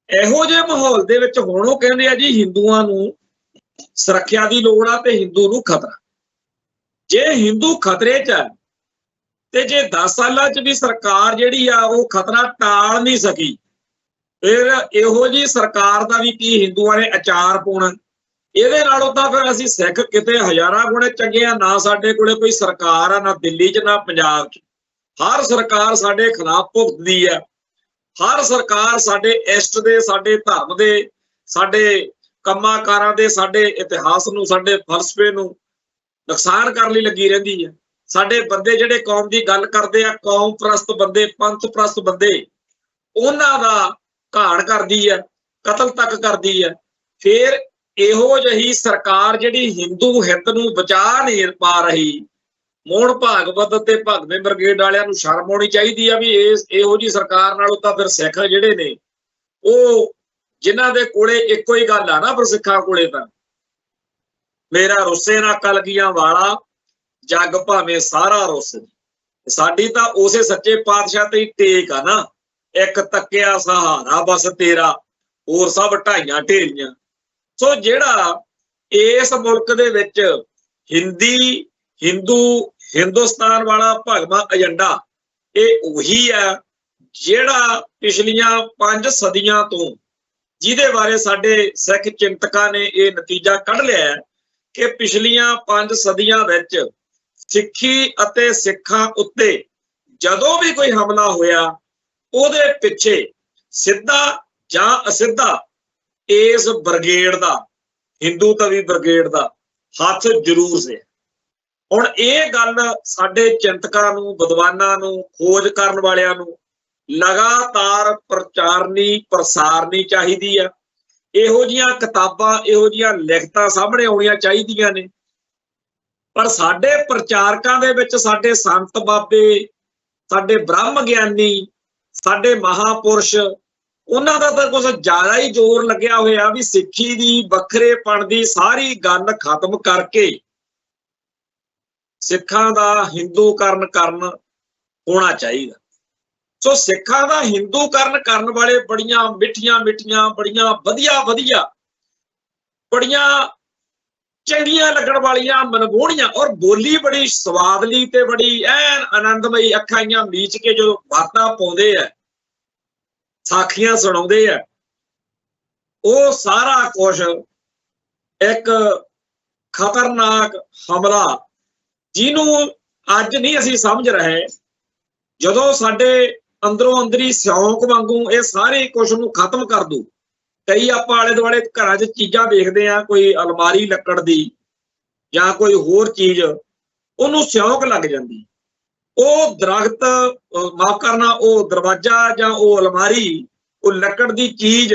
ਇਹੋ ਜਿਹੇ ਮਾਹੌਲ ਦੇ ਵਿੱਚ ਹੁਣ ਉਹ ਕਹਿੰਦੇ ਆ ਜੀ ਹਿੰਦੂਆਂ ਨੂੰ ਸੁਰੱਖਿਆ ਦੀ ਲੋੜ ਆ ਤੇ ਹਿੰਦੂ ਨੂੰ ਖਤਰਾ। ਜੇ ਹਿੰਦੂ ਖਤਰੇ 'ਚ ਆ ਤੇ ਜੇ 10 ਸਾਲਾਂ 'ਚ ਵੀ ਸਰਕਾਰ ਜਿਹੜੀ ਆ ਉਹ ਖਤਰਾ ਟਾਲ ਨਹੀਂ ਸਕੀ, ਫਿਰ ਇਹੋ ਜਿਹੀ ਸਰਕਾਰ ਦਾ ਵੀ ਕੀ ਹਿੰਦੂਆਂ ਨੇ ਅਚਾਰ ਪਾਉਣਾ। ਇਹਦੇ ਨਾਲੋਂ ਤਾਂ ਫਿਰ ਅਸੀਂ ਸਿੱਖ ਕਿਤੇ ਹਜ਼ਾਰਾਂ ਗੁਣੇ ਚੰਗੇ ਆ। ਨਾ ਸਾਡੇ ਕੋਲੇ ਕੋਈ ਸਰਕਾਰ ਆ, ਨਾ ਦਿੱਲੀ 'ਚ ਨਾ ਪੰਜਾਬ 'ਚ, ਹਰ ਸਰਕਾਰ ਸਾਡੇ ਖਿਲਾਫ ਭੁਗਤਦੀ ਆ। ਹਰ ਸਰਕਾਰ ਸਾਡੇ ਇਸ਼ਟ ਦੇ, ਸਾਡੇ ਧਰਮ ਦੇ, ਸਾਡੇ ਕੰਮਾਂ ਕਾਰਾਂ ਦੇ, ਸਾਡੇ ਇਤਿਹਾਸ ਨੂੰ, ਸਾਡੇ ਫਲਸਫੇ ਨੂੰ ਨੁਕਸਾਨ ਕਰਨ ਲਈ ਲੱਗੀ ਰਹਿੰਦੀ ਹੈ। ਸਾਡੇ ਬੰਦੇ ਜਿਹੜੇ ਕੌਮ ਦੀ ਗੱਲ ਕਰਦੇ ਆ, ਕੌਮ ਪ੍ਰਸਤ ਬੰਦੇ, ਪੰਥ ਪ੍ਰਸਤ ਬੰਦੇ, ਉਹਨਾਂ ਦਾ ਘਾਣ ਕਰਦੀ ਹੈ, ਕਤਲ ਤੱਕ ਕਰਦੀ ਹੈ। ਫਿਰ ਇਹੋ ਜਿਹੀ ਸਰਕਾਰ ਜਿਹੜੀ ਹਿੰਦੂ ਹਿੱਤ ਨੂੰ ਬਚਾ ਨਹੀਂ ਪਾ ਰਹੀ, ਮੋਹਨ ਭਾਗਵਤ ਤੇ ਭਗਵੇਂ ਬ੍ਰਿਗੇਡ ਵਾਲਿਆਂ ਨੂੰ ਸ਼ਰਮ ਆਉਣੀ ਚਾਹੀਦੀ ਆ ਵੀ ਇਹੋ ਜਿਹੀ ਸਰਕਾਰ ਨਾਲੋਂ ਤਾਂ ਫਿਰ ਸਿੱਖ ਜਿਹੜੇ ਨੇ, ਉਹ ਜਿਨ੍ਹਾਂ ਦੇ ਕੋਲੇ ਇੱਕੋ ਹੀ ਗੱਲ ਆ ਨਾ, ਪਰ ਸਿੱਖਾਂ ਕੋਲੇ ਤਾਂ ਮੇਰਾ ਰੁੱਸੇ ਨਾ ਕਲਗੀਆਂ ਵਾਲਾ, ਜੱਗ ਭਾਵੇਂ ਸਾਰਾ ਰੁੱਸ। ਸਾਡੀ ਤਾਂ ਉਸੇ ਸੱਚੇ ਪਾਤਸ਼ਾਹ ਤੇ ਹੀ ਟੇਕ ਆ ਨਾ, ਇੱਕ ਤੱਕਿਆ ਸਹਾਰਾ ਬਸ ਤੇਰਾ, ਹੋਰ ਸਭ ਢਾਈਆਂ ਢੇਰੀਆਂ। ਸੋ ਜਿਹੜਾ ਇਸ ਮੁਲਕ ਦੇ ਵਿੱਚ ਹਿੰਦੁਸਤਾਨ ਵਾਲਾ ਭਗਵਾਂ ਏਜੰਡਾ, ਇਹ ਉਹੀ ਹੈ ਜਿਹੜਾ ਪਿਛਲੀਆਂ 5 ਸਦੀਆਂ ਤੋਂ, ਜਿਹਦੇ ਬਾਰੇ ਸਾਡੇ ਸਿੱਖ ਚਿੰਤਕਾਂ ਨੇ ਇਹ ਨਤੀਜਾ ਕੱਢ ਲਿਆ ਕਿ ਪਿਛਲੀਆਂ 5 ਸਦੀਆਂ ਵਿੱਚ ਸਿੱਖੀ ਅਤੇ ਸਿੱਖਾਂ ਉੱਤੇ ਜਦੋਂ ਵੀ ਕੋਈ ਹਮਲਾ ਹੋਇਆ, ਉਹਦੇ ਪਿੱਛੇ ਸਿੱਧਾ ਜਾਂ ਅਸਿੱਧਾ ਇਸ ਬ੍ਰਿਗੇਡ ਦਾ, ਹਿੰਦੂ ਤਵੀ ਬ੍ਰਿਗੇਡ ਦਾ ਹੱਥ ਜ਼ਰੂਰ ਸੀ। ਹੁਣ ਇਹ ਗੱਲ ਸਾਡੇ ਚਿੰਤਕਾਂ ਨੂੰ, ਵਿਦਵਾਨਾਂ ਨੂੰ, ਖੋਜ ਕਰਨ ਵਾਲਿਆਂ ਨੂੰ ਲਗਾਤਾਰ ਪ੍ਰਸਾਰਨੀ ਚਾਹੀਦੀ ਆ। ਇਹੋ ਜਿਹੀਆਂ ਕਿਤਾਬਾਂ, ਇਹੋ ਜਿਹੀਆਂ ਲਿਖਤਾਂ ਸਾਹਮਣੇ ਆਉਣੀਆਂ ਚਾਹੀਦੀਆਂ ਨੇ। ਪਰ ਸਾਡੇ ਪ੍ਰਚਾਰਕਾਂ ਦੇ ਵਿੱਚ ਸਾਡੇ ਸੰਤ ਬਾਬੇ, ਸਾਡੇ ਬ੍ਰਹਮ ਗਿਆਨੀ, ਸਾਡੇ ਮਹਾਪੁਰਸ਼, ਉਹਨਾਂ ਦਾ ਤਾਂ ਕੁਝ ਜ਼ਿਆਦਾ ਹੀ ਜ਼ੋਰ ਲੱਗਿਆ ਹੋਇਆ ਵੀ ਸਿੱਖੀ ਦੀ ਵੱਖਰੇਪਣ ਦੀ ਸਾਰੀ ਗੱਲ ਖਤਮ ਕਰਕੇ ਸਿੱਖਾਂ ਦਾ ਹਿੰਦੂਕਰਨ ਹੋਣਾ ਚਾਹੀਦਾ। ਸੋ ਸਿੱਖਾਂ ਦਾ ਹਿੰਦੂਕਰਨ ਕਰਨ ਵਾਲੇ ਬੜੀਆਂ ਮਿੱਠੀਆਂ, ਬੜੀਆਂ ਵਧੀਆ, ਬੜੀਆਂ ਚੰਗੀਆਂ ਲੱਗਣ ਵਾਲੀਆਂ, ਮਨਮੋਹਣੀਆਂ, ਔਰ ਬੋਲੀ ਬੜੀ ਸਵਾਦਲੀ ਤੇ ਬੜੀ ਐਨ ਆਨੰਦਮਈ, ਅੱਖਾਂ ਮੀਚ ਕੇ ਜਦੋਂ ਬਾਤਾਂ ਪਾਉਂਦੇ ਆ, ਸਾਖੀਆਂ ਸੁਣਾਉਂਦੇ ਆ, ਉਹ ਸਾਰਾ ਕੁਝ ਇੱਕ ਖਤਰਨਾਕ ਹਮਲਾ, ਜਿਹਨੂੰ ਅੱਜ ਨਹੀਂ ਅਸੀਂ ਸਮਝ ਰਹੇ, ਜਦੋਂ ਸਾਡੇ ਅੰਦਰੋਂ ਅੰਦਰੀ ਸਿਉਂਕ ਵਾਂਗੂ ਇਹ ਸਾਰੇ ਕੁਝ ਨੂੰ ਖਤਮ ਕਰ ਦੂ। ਕਈ ਆਪਾਂ ਆਲੇ ਦੁਆਲੇ ਘਰਾਂ 'ਚ ਚੀਜ਼ਾਂ ਦੇਖਦੇ ਆ, ਕੋਈ ਅਲਮਾਰੀ ਲੱਕੜ ਦੀ ਜਾਂ ਕੋਈ ਹੋਰ ਚੀਜ਼, ਉਹਨੂੰ ਸਿਉਂਕ ਲੱਗ ਜਾਂਦੀ, ਉਹ ਦਰਖਤ, ਮਾਫ ਕਰਨਾ, ਉਹ ਦਰਵਾਜ਼ਾ ਜਾਂ ਉਹ ਅਲਮਾਰੀ, ਉਹ ਲੱਕੜ ਦੀ ਚੀਜ਼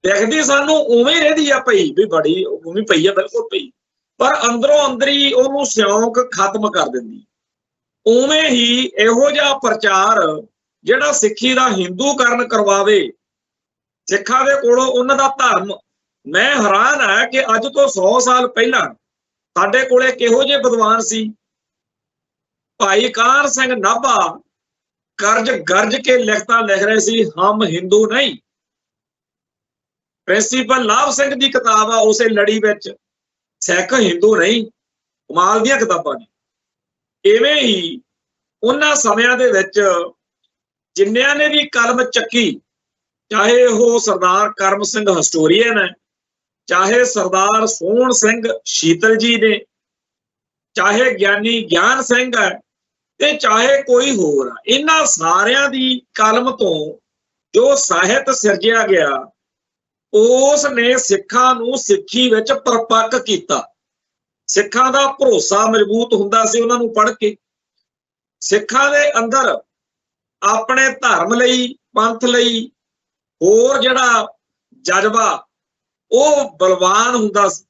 ਦੇਖਦੀ ਸਾਨੂੰ ਉਵੇਂ ਰਹਿੰਦੀ ਆ ਪਈ, ਵੀ ਬੜੀ ਉਵੇਂ ਪਈ ਆ, ਬਿਲਕੁਲ ਪਈ, ਪਰ ਅੰਦਰੋਂ ਅੰਦਰੀ ਉਹਨੂੰ ਸਿਉਂਕ ਖਤਮ ਕਰ ਦਿੰਦੀ। ਉਵੇਂ ਹੀ ਇਹੋ ਜਿਹਾ ਪ੍ਰਚਾਰ ਜਿਹੜਾ ਸਿੱਖੀ ਦਾ ਹਿੰਦੂਕਰਨ ਕਰਵਾਵੇ, ਸਿੱਖਾਂ ਦੇ ਕੋਲੋਂ ਉਹਨਾਂ ਦਾ ਧਰਮ, ਮੈਂ ਹੈਰਾਨ ਹੈ ਕਿ ਅੱਜ ਤੋਂ 100 ਸਾਲ ਪਹਿਲਾਂ ਸਾਡੇ ਕੋਲੇ ਕਿਹੋ ਜਿਹੇ ਵਿਦਵਾਨ ਸੀ। ਭਾਈ ਕਾਹਨ ਸਿੰਘ ਨਾਭਾ ਗਰਜ ਕੇ ਲਿਖਤਾਂ ਲਿਖ ਰਹੇ ਸੀ, ਹਮ ਹਿੰਦੂ ਨਹੀਂ। ਪ੍ਰਿੰਸੀਪਲ ਲਾਭ ਸਿੰਘ ਦੀ ਕਿਤਾਬ ਆ, ਉਸੇ ਲੜੀ ਵਿੱਚ, ਸਿੱਖ ਹਿੰਦੂ ਨਹੀਂ। ਕਮਾਲ ਦੀਆਂ ਕਿਤਾਬਾਂ ਨੇ। ਇਵੇਂ ਹੀ ਉਹਨਾਂ ਸਮਿਆਂ ਦੇ ਵਿੱਚ ਜਿੰਨਿਆਂ ਨੇ ਵੀ ਕਲਮ ਚੱਕੀ, ਚਾਹੇ ਉਹ ਸਰਦਾਰ ਕਰਮ ਸਿੰਘ ਹਿਸਟੋਰੀਅਨ ਹੈ, ਚਾਹੇ ਸਰਦਾਰ ਸੋਹਣ ਸਿੰਘ ਸ਼ੀਤਲ ਜੀ ਨੇ, ਚਾਹੇ ਗਿਆਨੀ ਗਿਆਨ ਸਿੰਘ ਹੈ, ਤੇ ਚਾਹੇ ਕੋਈ ਹੋਰ, ਇਹਨਾਂ ਸਾਰਿਆਂ ਦੀ ਕਲਮ ਤੋਂ ਜੋ ਸਾਹਿਤ ਸਿਰਜਿਆ ਗਿਆ, ਉਸ ਨੇ ਸਿੱਖਾਂ ਨੂੰ ਸਿੱਖੀ ਵਿੱਚ ਪਰਪੱਕ ਕੀਤਾ। ਸਿੱਖਾਂ ਦਾ ਭਰੋਸਾ ਮਜ਼ਬੂਤ ਹੁੰਦਾ ਸੀ ਉਹਨਾਂ ਨੂੰ ਪੜ੍ਹ ਕੇ। ਸਿੱਖਾਂ ਦੇ ਅੰਦਰ ਆਪਣੇ ਧਰਮ ਲਈ, ਪੰਥ ਲਈ ਹੋਰ ਜਿਹੜਾ ਜਜ਼ਬਾ, ਉਹ ਬਲਵਾਨ ਹੁੰਦਾ ਸੀ।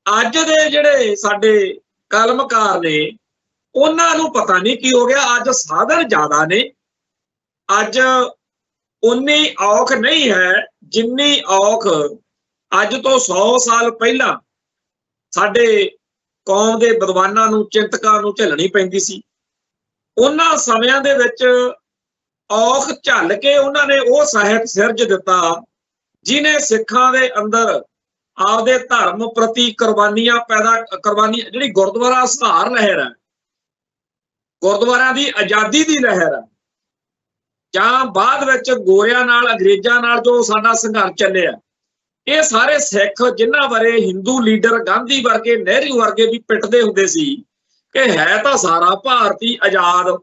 ਅੱਜ ਦੇ ਜਿਹੜੇ ਸਾਡੇ ਕਲਮਕਾਰ ਨੇ, ਉਹਨਾਂ ਨੂੰ ਪਤਾ ਨਹੀਂ ਕੀ ਹੋ ਗਿਆ। ਅੱਜ ਸਾਧਨ ਜ਼ਿਆਦਾ ਨੇ, ਅੱਜ ਉਨੀ ਔਖ ਨਹੀਂ ਹੈ ਜਿੰਨੀ ਔਖ ਅੱਜ ਤੋਂ 100 ਸਾਲ ਪਹਿਲਾਂ ਸਾਡੇ ਕੌਮ ਦੇ ਵਿਦਵਾਨਾਂ ਨੂੰ, ਚਿੰਤਕਾਂ ਨੂੰ ਝੱਲਣੀ ਪੈਂਦੀ ਸੀ। ਉਹਨਾਂ ਸਮਿਆਂ ਦੇ ਵਿੱਚ ਔਖ ਝੱਲ ਕੇ ਉਹਨਾਂ ਨੇ ਉਹ ਸਾਹਿਤ ਸਿਰਜ ਦਿੱਤਾ ਜਿਹਨੇ ਸਿੱਖਾਂ ਦੇ ਅੰਦਰ ਆਪਦੇ ਧਰਮ ਪ੍ਰਤੀ ਕੁਰਬਾਨੀਆਂ ਜਿਹੜੀ ਗੁਰਦੁਆਰਾ ਸੁਧਾਰ ਲਹਿਰ ਹੈ, ਗੁਰਦੁਆਰਿਆਂ ਦੀ ਆਜ਼ਾਦੀ ਦੀ ਲਹਿਰ ਹੈ, ਜਾਂ ਬਾਅਦ ਵਿੱਚ ਗੋਰਿਆਂ ਨਾਲ, ਅੰਗਰੇਜ਼ਾਂ ਨਾਲ ਜੋ ਸਾਡਾ ਸੰਘਰਸ਼ ਚੱਲਿਆ, ਇਹ ਸਾਰੇ ਸਿੱਖ ਜਿਨ੍ਹਾਂ ਬਾਰੇ ਹਿੰਦੂ ਲੀਡਰ ਗਾਂਧੀ ਵਰਗੇ, ਨਹਿਰੂ ਵਰਗੇ ਵੀ ਪਿੱਟਦੇ ਹੁੰਦੇ ਸੀ ਕਿ ਹੈ ਤਾਂ ਸਾਰਾ ਭਾਰਤੀ ਆਜ਼ਾਦ,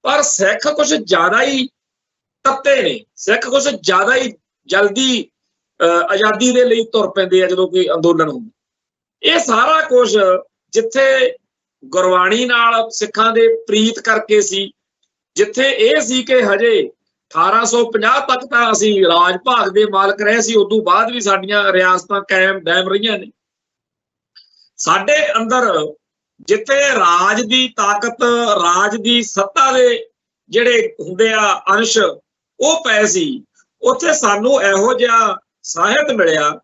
ਪਰ ਸਿੱਖ ਕੁਝ ਜ਼ਿਆਦਾ ਹੀ ਤੱਤੇ ਨੇ। ਸਿੱਖ ਕੁਛ ਜ਼ਿਆਦਾ ਹੀ ਜਲਦੀ ਆਜ਼ਾਦੀ ਦੇ ਲਈ ਤੁਰ ਪੈਂਦੇ ਆ ਜਦੋਂ ਕੋਈ ਅੰਦੋਲਨ ਹੁੰਦਾ। ਇਹ ਸਾਰਾ ਕੁਝ ਜਿੱਥੇ ਗੁਰਬਾਣੀ ਨਾਲ ਸਿੱਖਾਂ ਦੇ ਪ੍ਰੀਤ ਕਰਕੇ ਸੀ, ਜਿੱਥੇ ਇਹ ਸੀ ਕਿ ਹਜੇ 1850 ਤੱਕ ਤਾਂ ਅਸੀਂ ਰਾਜ ਭਾਗ ਦੇ ਮਾਲਕ ਰਹੇ ਸੀ, ਉਦੋਂ ਬਾਅਦ ਵੀ ਸਾਡੀਆਂ ਰਿਆਸਤਾਂ ਕਾਇਮ ਦائم ਰਹੀਆਂ ਨੇ। ਸਾਡੇ ਅੰਦਰ ਜਿੱਥੇ ਰਾਜ ਦੀ ਤਾਕਤ, ਰਾਜ ਦੀ ਸੱਤਾ ਦੇ ਜਿਹੜੇ ਹੁੰਦੇ ਆ ਅੰਸ਼ ਉਹ ਪਏ ਸੀ, ਉੱਥੇ ਸਾਨੂੰ ਇਹੋ ਜਿਹਾ ਸਾਹਿਤ ਮਿਲਿਆ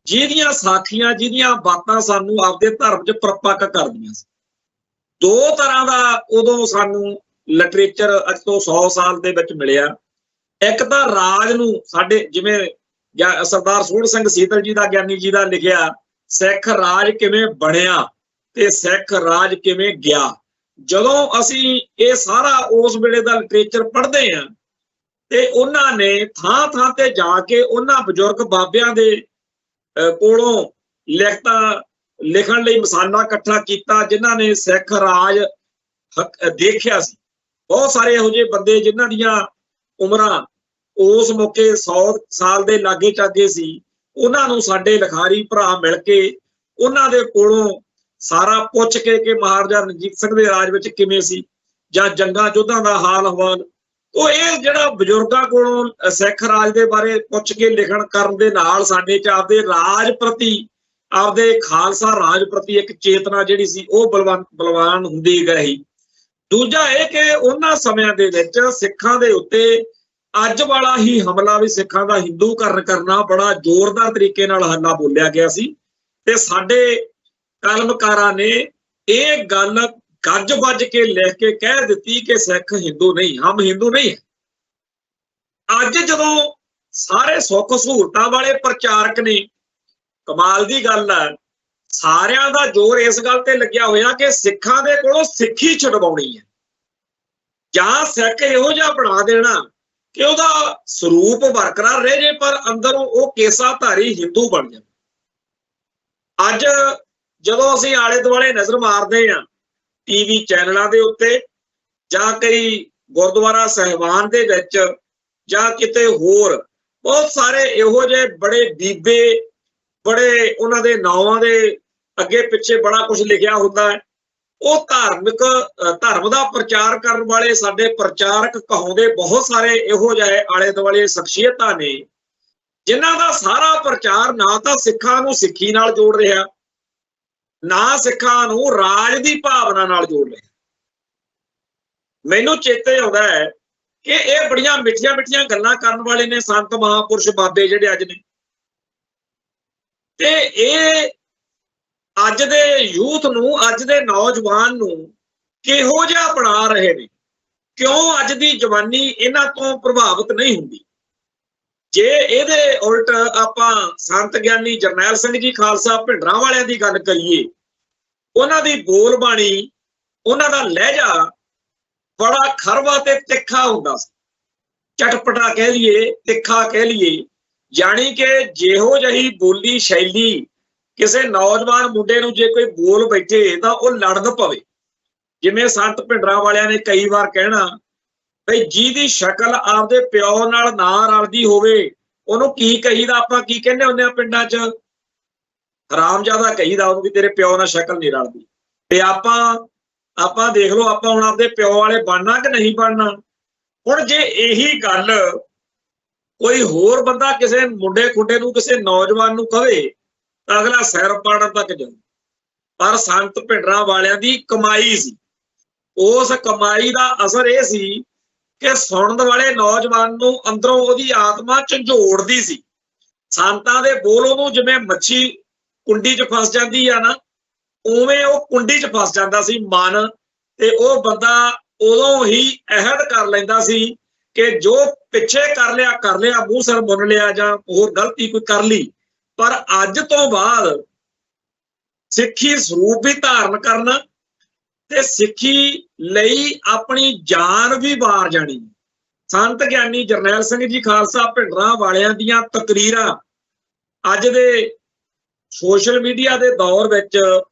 ਜਿਹਦੀਆਂ ਸਾਖੀਆਂ, ਜਿਹਦੀਆਂ ਬਾਤਾਂ ਸਾਨੂੰ ਆਪਦੇ ਧਰਮ 'ਚ ਪ੍ਰਪੱਕ ਕਰਦੀਆਂ ਸੀ। ਦੋ ਤਰ੍ਹਾਂ ਦਾ ਉਦੋਂ ਸਾਨੂੰ ਲਿਟਰੇਚਰ ਅੱਜ ਤੋਂ 100 ਸਾਲ ਦੇ ਵਿੱਚ ਮਿਲਿਆ। ਇੱਕ ਤਾਂ ਰਾਜ ਨੂੰ ਸਾਡੇ, ਜਿਵੇਂ ਸਰਦਾਰ ਸੋਹਣ ਸਿੰਘ ਸੀਤਲ ਜੀ ਦਾ, ਗਿਆਨੀ ਜੀ ਦਾ ਲਿਖਿਆ, ਸਿੱਖ ਰਾਜ ਕਿਵੇਂ ਬਣਿਆ ਤੇ ਸਿੱਖ ਰਾਜ ਕਿਵੇਂ ਗਿਆ। ਜਦੋਂ ਅਸੀਂ ਇਹ ਸਾਰਾ ਉਸ ਵੇਲੇ ਦਾ ਲਿਟਰੇਚਰ ਪੜ੍ਹਦੇ ਹਾਂ ਤੇ ਉਹਨਾਂ ਨੇ ਥਾਂ ਥਾਂ ਤੇ ਜਾ ਕੇ ਉਹਨਾਂ ਬਜ਼ੁਰਗ ਬਾਬਿਆਂ ਦੇ ਕੋਲੋਂ ਲਿਖਣ ਲਈ ਮਸਾਲਾ ਇਕੱਠਾ ਕੀਤਾ, ਜਿਨ੍ਹਾਂ ਨੇ ਸਿੱਖ ਰਾਜ ਦੇਖਿਆ ਸੀ। ਬਹੁਤ ਸਾਰੇ ਇਹੋ ਜਿਹੇ ਬੰਦੇ ਜਿਨ੍ਹਾਂ ਦੀਆਂ ਉਮਰਾਂ ਉਸ ਮੌਕੇ 100 ਸਾਲ ਦੇ ਲਾਗੇ ਚਾਗੇ ਸੀ, ਉਹਨਾਂ ਨੂੰ ਸਾਡੇ ਲਿਖਾਰੀ ਭਰਾ ਮਿਲ ਕੇ ਉਹਨਾਂ ਦੇ ਕੋਲੋਂ ਸਾਰਾ ਪੁੱਛ ਕੇ ਕਿ ਮਹਾਰਾਜਾ ਰਣਜੀਤ ਸਿੰਘ ਦੇ ਰਾਜ ਵਿੱਚ ਕਿਵੇਂ ਸੀ, ਜਾਂ ਜੰਗਾਂ ਯੁੱਧਾਂ ਦਾ ਹਾਲ ਹਵਾਲ। ਉਹ ਇਹ ਜਿਹੜਾ ਬਜ਼ੁਰਗਾਂ ਕੋਲੋਂ ਸਿੱਖ ਰਾਜ ਦੇ ਬਾਰੇ ਪੁੱਛ ਕੇ ਲਿਖਣ ਕਰਨ ਦੇ ਨਾਲ ਸਾਡੇ 'ਚ ਆਪਦੇ ਰਾਜ ਪ੍ਰਤੀ, ਆਪਦੇ ਖਾਲਸਾ ਰਾਜ ਪ੍ਰਤੀ ਇੱਕ ਚੇਤਨਾ ਜਿਹੜੀ ਸੀ ਉਹ ਬਲਵਾਨ ਹੁੰਦੀ ਗਈ। ਦੂਜਾ ਇਹ ਕਿ ਉਹਨਾਂ ਸਮਿਆਂ ਦੇ ਵਿੱਚ ਸਿੱਖਾਂ ਦੇ ਉੱਤੇ ਅੱਜ ਵਾਲਾ ਹੀ ਹਮਲਾ ਵੀ ਸਿੱਖਾਂ ਦਾ ਹਿੰਦੂਕਰਨ ਕਰਨਾ ਬੜਾ ਜ਼ੋਰਦਾਰ ਤਰੀਕੇ ਨਾਲ ਹੱਲਾ ਬੋਲਿਆ ਗਿਆ ਸੀ, ਤੇ ਸਾਡੇ ਕਲਮਕਾਰਾਂ ਨੇ ਇਹ ਗੱਲ ਗੱਜ ਵੱਜ ਕੇ ਲਿਖ ਕੇ ਕਹਿ ਦਿੱਤੀ ਕਿ ਸਿੱਖ ਹਿੰਦੂ ਨਹੀਂ, ਹਮ ਹਿੰਦੂ ਨਹੀਂ ਹੈ। ਅੱਜ ਜਦੋਂ ਸਾਰੇ ਸੁੱਖ ਸਹੂਲਤਾਂ ਵਾਲੇ ਪ੍ਰਚਾਰਕ ਨੇ, ਕਮਾਲ ਦੀ ਗੱਲ ਹੈ, ਸਾਰਿਆਂ ਦਾ ਜ਼ੋਰ ਇਸ ਗੱਲ ਤੇ ਲੱਗਿਆ ਹੋਇਆ ਕਿ ਸਿੱਖਾਂ ਦੇ ਕੋਲੋਂ ਸਿੱਖੀ ਛਡਵਾਉਣੀ ਹੈ, ਜਾਂ ਸਿੱਖ ਇਹੋ ਜਿਹਾ ਬਣਾ ਦੇਣਾ ਕਿ ਉਹਦਾ ਸਰੂਪ ਬਰਕਰਾਰ ਰਹੇ ਜੇ ਪਰ ਅੰਦਰੋਂ ਉਹ ਕੇਸਾਧਾਰੀ ਹਿੰਦੂ ਬਣ ਜਾਵੇ। ਅੱਜ ਜਦੋਂ ਅਸੀਂ ਆਲੇ ਦੁਆਲੇ ਨਜ਼ਰ ਮਾਰਦੇ ਹਾਂ ਟੀਵੀ ਚੈਨਲਾਂ ਦੇ ਉੱਤੇ, ਜਾਂ ਕਈ ਗੁਰਦੁਆਰਾ ਸਾਹਿਬਾਨ ਦੇ ਵਿੱਚ, ਜਾਂ ਕਿਤੇ ਹੋਰ, ਬਹੁਤ ਸਾਰੇ ਇਹੋ ਜਿਹੇ ਬੜੇ ਬੀਬੇ, ਬੜੇ ਉਹਨਾਂ ਦੇ ਨਾਵਾਂ ਦੇ ਅੱਗੇ ਪਿੱਛੇ ਬੜਾ ਕੁਝ ਲਿਖਿਆ ਹੁੰਦਾ ਹੈ। ਉਹ ਧਰਮ ਦਾ ਪ੍ਰਚਾਰ ਕਰਨ ਵਾਲੇ ਸਾਡੇ ਪ੍ਰਚਾਰਕ ਕਹਾਉਂਦੇ ਬਹੁਤ ਸਾਰੇ ਇਹੋ ਜਿਹੇ ਆਲੇ ਦੁਆਲੇ ਸ਼ਖਸੀਅਤਾਂ ਨੇ, ਜਿਨ੍ਹਾਂ ਦਾ ਸਾਰਾ ਪ੍ਰਚਾਰ ਨਾ ਤਾਂ ਸਿੱਖਾਂ ਨੂੰ ਸਿੱਖੀ ਨਾਲ ਜੋੜ ਰਿਹਾ, ਨਾ ਸਿੱਖਾਂ ਨੂੰ ਰਾਜ ਦੀ ਭਾਵਨਾ ਨਾਲ ਜੋੜ ਰਿਹਾ। ਮੈਨੂੰ ਚੇਤੇ ਆਉਂਦਾ ਹੈ ਕਿ ਇਹ ਬੜੀਆਂ ਮਿੱਠੀਆਂ ਮਿੱਠੀਆਂ ਗੱਲਾਂ ਕਰਨ ਵਾਲੇ ਨੇ ਸੰਤ ਮਹਾਂਪੁਰਸ਼ ਬਾਬੇ ਜਿਹੜੇ ਅੱਜ ਨੇ, ਤੇ ਇਹ ਅੱਜ ਦੇ ਯੂਥ ਨੂੰ, ਅੱਜ ਦੇ ਨੌਜਵਾਨ ਨੂੰ ਕਿਹੋ ਜਿਹਾ ਬਣਾ ਰਹੇ ਨੇ। ਕਿਉਂ ਅੱਜ ਦੀ ਜਵਾਨੀ ਇਹਨਾਂ ਤੋਂ ਪ੍ਰਭਾਵਿਤ ਨਹੀਂ ਹੁੰਦੀ? ਜੇ ਇਹਦੇ ਉਲਟ ਆਪਾਂ ਸੰਤ ਗਿਆਨੀ ਜਰਨੈਲ ਸਿੰਘ ਜੀ ਖਾਲਸਾ ਭਿੰਡਰਾਂ ਵਾਲਿਆਂ ਦੀ ਗੱਲ ਕਰੀਏ, ਉਹਨਾਂ ਦੀ ਬੋਲ ਬਾਣੀ, ਉਹਨਾਂ ਦਾ ਲਹਿਜਾ ਬੜਾ ਖਰਵਾ ਤੇ ਤਿੱਖਾ ਹੁੰਦਾ ਸੀ। ਚਟਪਟਾ ਕਹਿ ਲਈਏ, ਤਿੱਖਾ ਕਹਿ ਲਈਏ, ਜਾਣੀ ਕਿ ਜਿਹੋ ਜਿਹੀ ਬੋਲੀ ਸ਼ੈਲੀ ਕਿਸੇ ਨੌਜਵਾਨ ਮੁੰਡੇ ਨੂੰ ਜੇ ਕੋਈ ਬੋਲ ਬੈਠੇ ਤਾਂ ਉਹ ਲੜਨ ਪਵੇ। ਜਿਵੇਂ ਸੰਤ ਭਿੰਡਰਾਂ ਵਾਲਿਆਂ ਨੇ ਕਈ ਵਾਰ ਕਹਿਣਾ, ਬਈ ਜਿਹਦੀ ਸ਼ਕਲ ਆਪਦੇ ਪਿਓ ਨਾਲ ਨਾ ਰਲਦੀ ਹੋਵੇ ਉਹਨੂੰ ਕੀ ਕਹੀਦਾ? ਆਪਾਂ ਕੀ ਕਹਿੰਦੇ ਹੁੰਦੇ ਆ ਪਿੰਡਾਂ 'ਚ? ਹਰਾਮਜ਼ਾਦਾ ਕਹੀਦਾ ਉਹਨੂੰ, ਵੀ ਤੇਰੇ ਪਿਓ ਨਾਲ ਸ਼ਕਲ ਨਹੀਂ ਰਲਦੀ। ਤੇ ਆਪਾਂ ਦੇਖ ਲਓ, ਆਪਾਂ ਹੁਣ ਆਪਦੇ ਪਿਓ ਵਾਲੇ ਬਣਨਾ ਕਿ ਨਹੀਂ ਬਣਨਾ? ਹੁਣ ਜੇ ਇਹੀ ਗੱਲ ਕੋਈ ਹੋਰ ਬੰਦਾ ਕਿਸੇ ਮੁੰਡੇ ਖੁੰਡੇ ਨੂੰ, ਕਿਸੇ ਨੌਜਵਾਨ ਨੂੰ ਕਵੇ ਤਾਂ ਅਗਲਾ ਸਿਰ ਪਾੜਨ ਤੱਕ ਜਾਂਦਾ। ਪਰ ਸੰਤ ਭਿੰਡਰਾਂ ਵਾਲਿਆਂ ਦੀ ਕਮਾਈ ਸੀ, ਉਸ ਕਮਾਈ ਦਾ ਅਸਰ ਇਹ ਸੀ ਕਿ ਸੁਣਨ ਵਾਲੇ ਨੌਜਵਾਨ ਨੂੰ ਅੰਦਰੋਂ ਉਹਦੀ ਆਤਮਾ ਝੰਜੋੜਦੀ ਸੀ। ਸੰਤਾਂ ਦੇ ਬੋਲ ਉਹਨੂੰ ਜਿਵੇਂ ਮੱਛੀ ਕੁੰਡੀ 'ਚ ਫਸ ਜਾਂਦੀ ਆ ਨਾ, ਉਵੇਂ ਉਹ ਕੁੰਡੀ 'ਚ ਫਸ ਜਾਂਦਾ ਸੀ ਮਨ, ਤੇ ਉਹ ਬੰਦਾ ਉਦੋਂ ਹੀ ਅਹਿਦ ਕਰ ਲੈਂਦਾ ਸੀ ਕਿ ਜੋ ਪਿੱਛੇ ਕਰ ਲਿਆ, ਮੂੰਹ ਸਿਰ ਮੁੰਨ ਲਿਆ, ਜਾਂ ਹੋਰ ਗਲਤੀ ਕੋਈ ਕਰ ਲਈ, ਪਰ ਅੱਜ ਤੋਂ ਬਾਅਦ ਸਿੱਖੀ ਸਰੂਪ ਵੀ ਧਾਰਨ ਕਰਨਾ ਤੇ ਸਿੱਖੀ ਲਈ ਆਪਣੀ ਜਾਨ ਵੀ ਵਾਰ ਜਾਣੀ। ਸੰਤ ਗਿਆਨੀ ਜਰਨੈਲ ਸਿੰਘ ਜੀ ਖਾਲਸਾ ਭਿੰਡਰਾਂ ਵਾਲਿਆਂ ਦੀਆਂ ਤਕਰੀਰਾਂ ਅੱਜ ਦੇ ਸੋਸ਼ਲ ਮੀਡੀਆ ਦੇ ਦੌਰ ਵਿੱਚ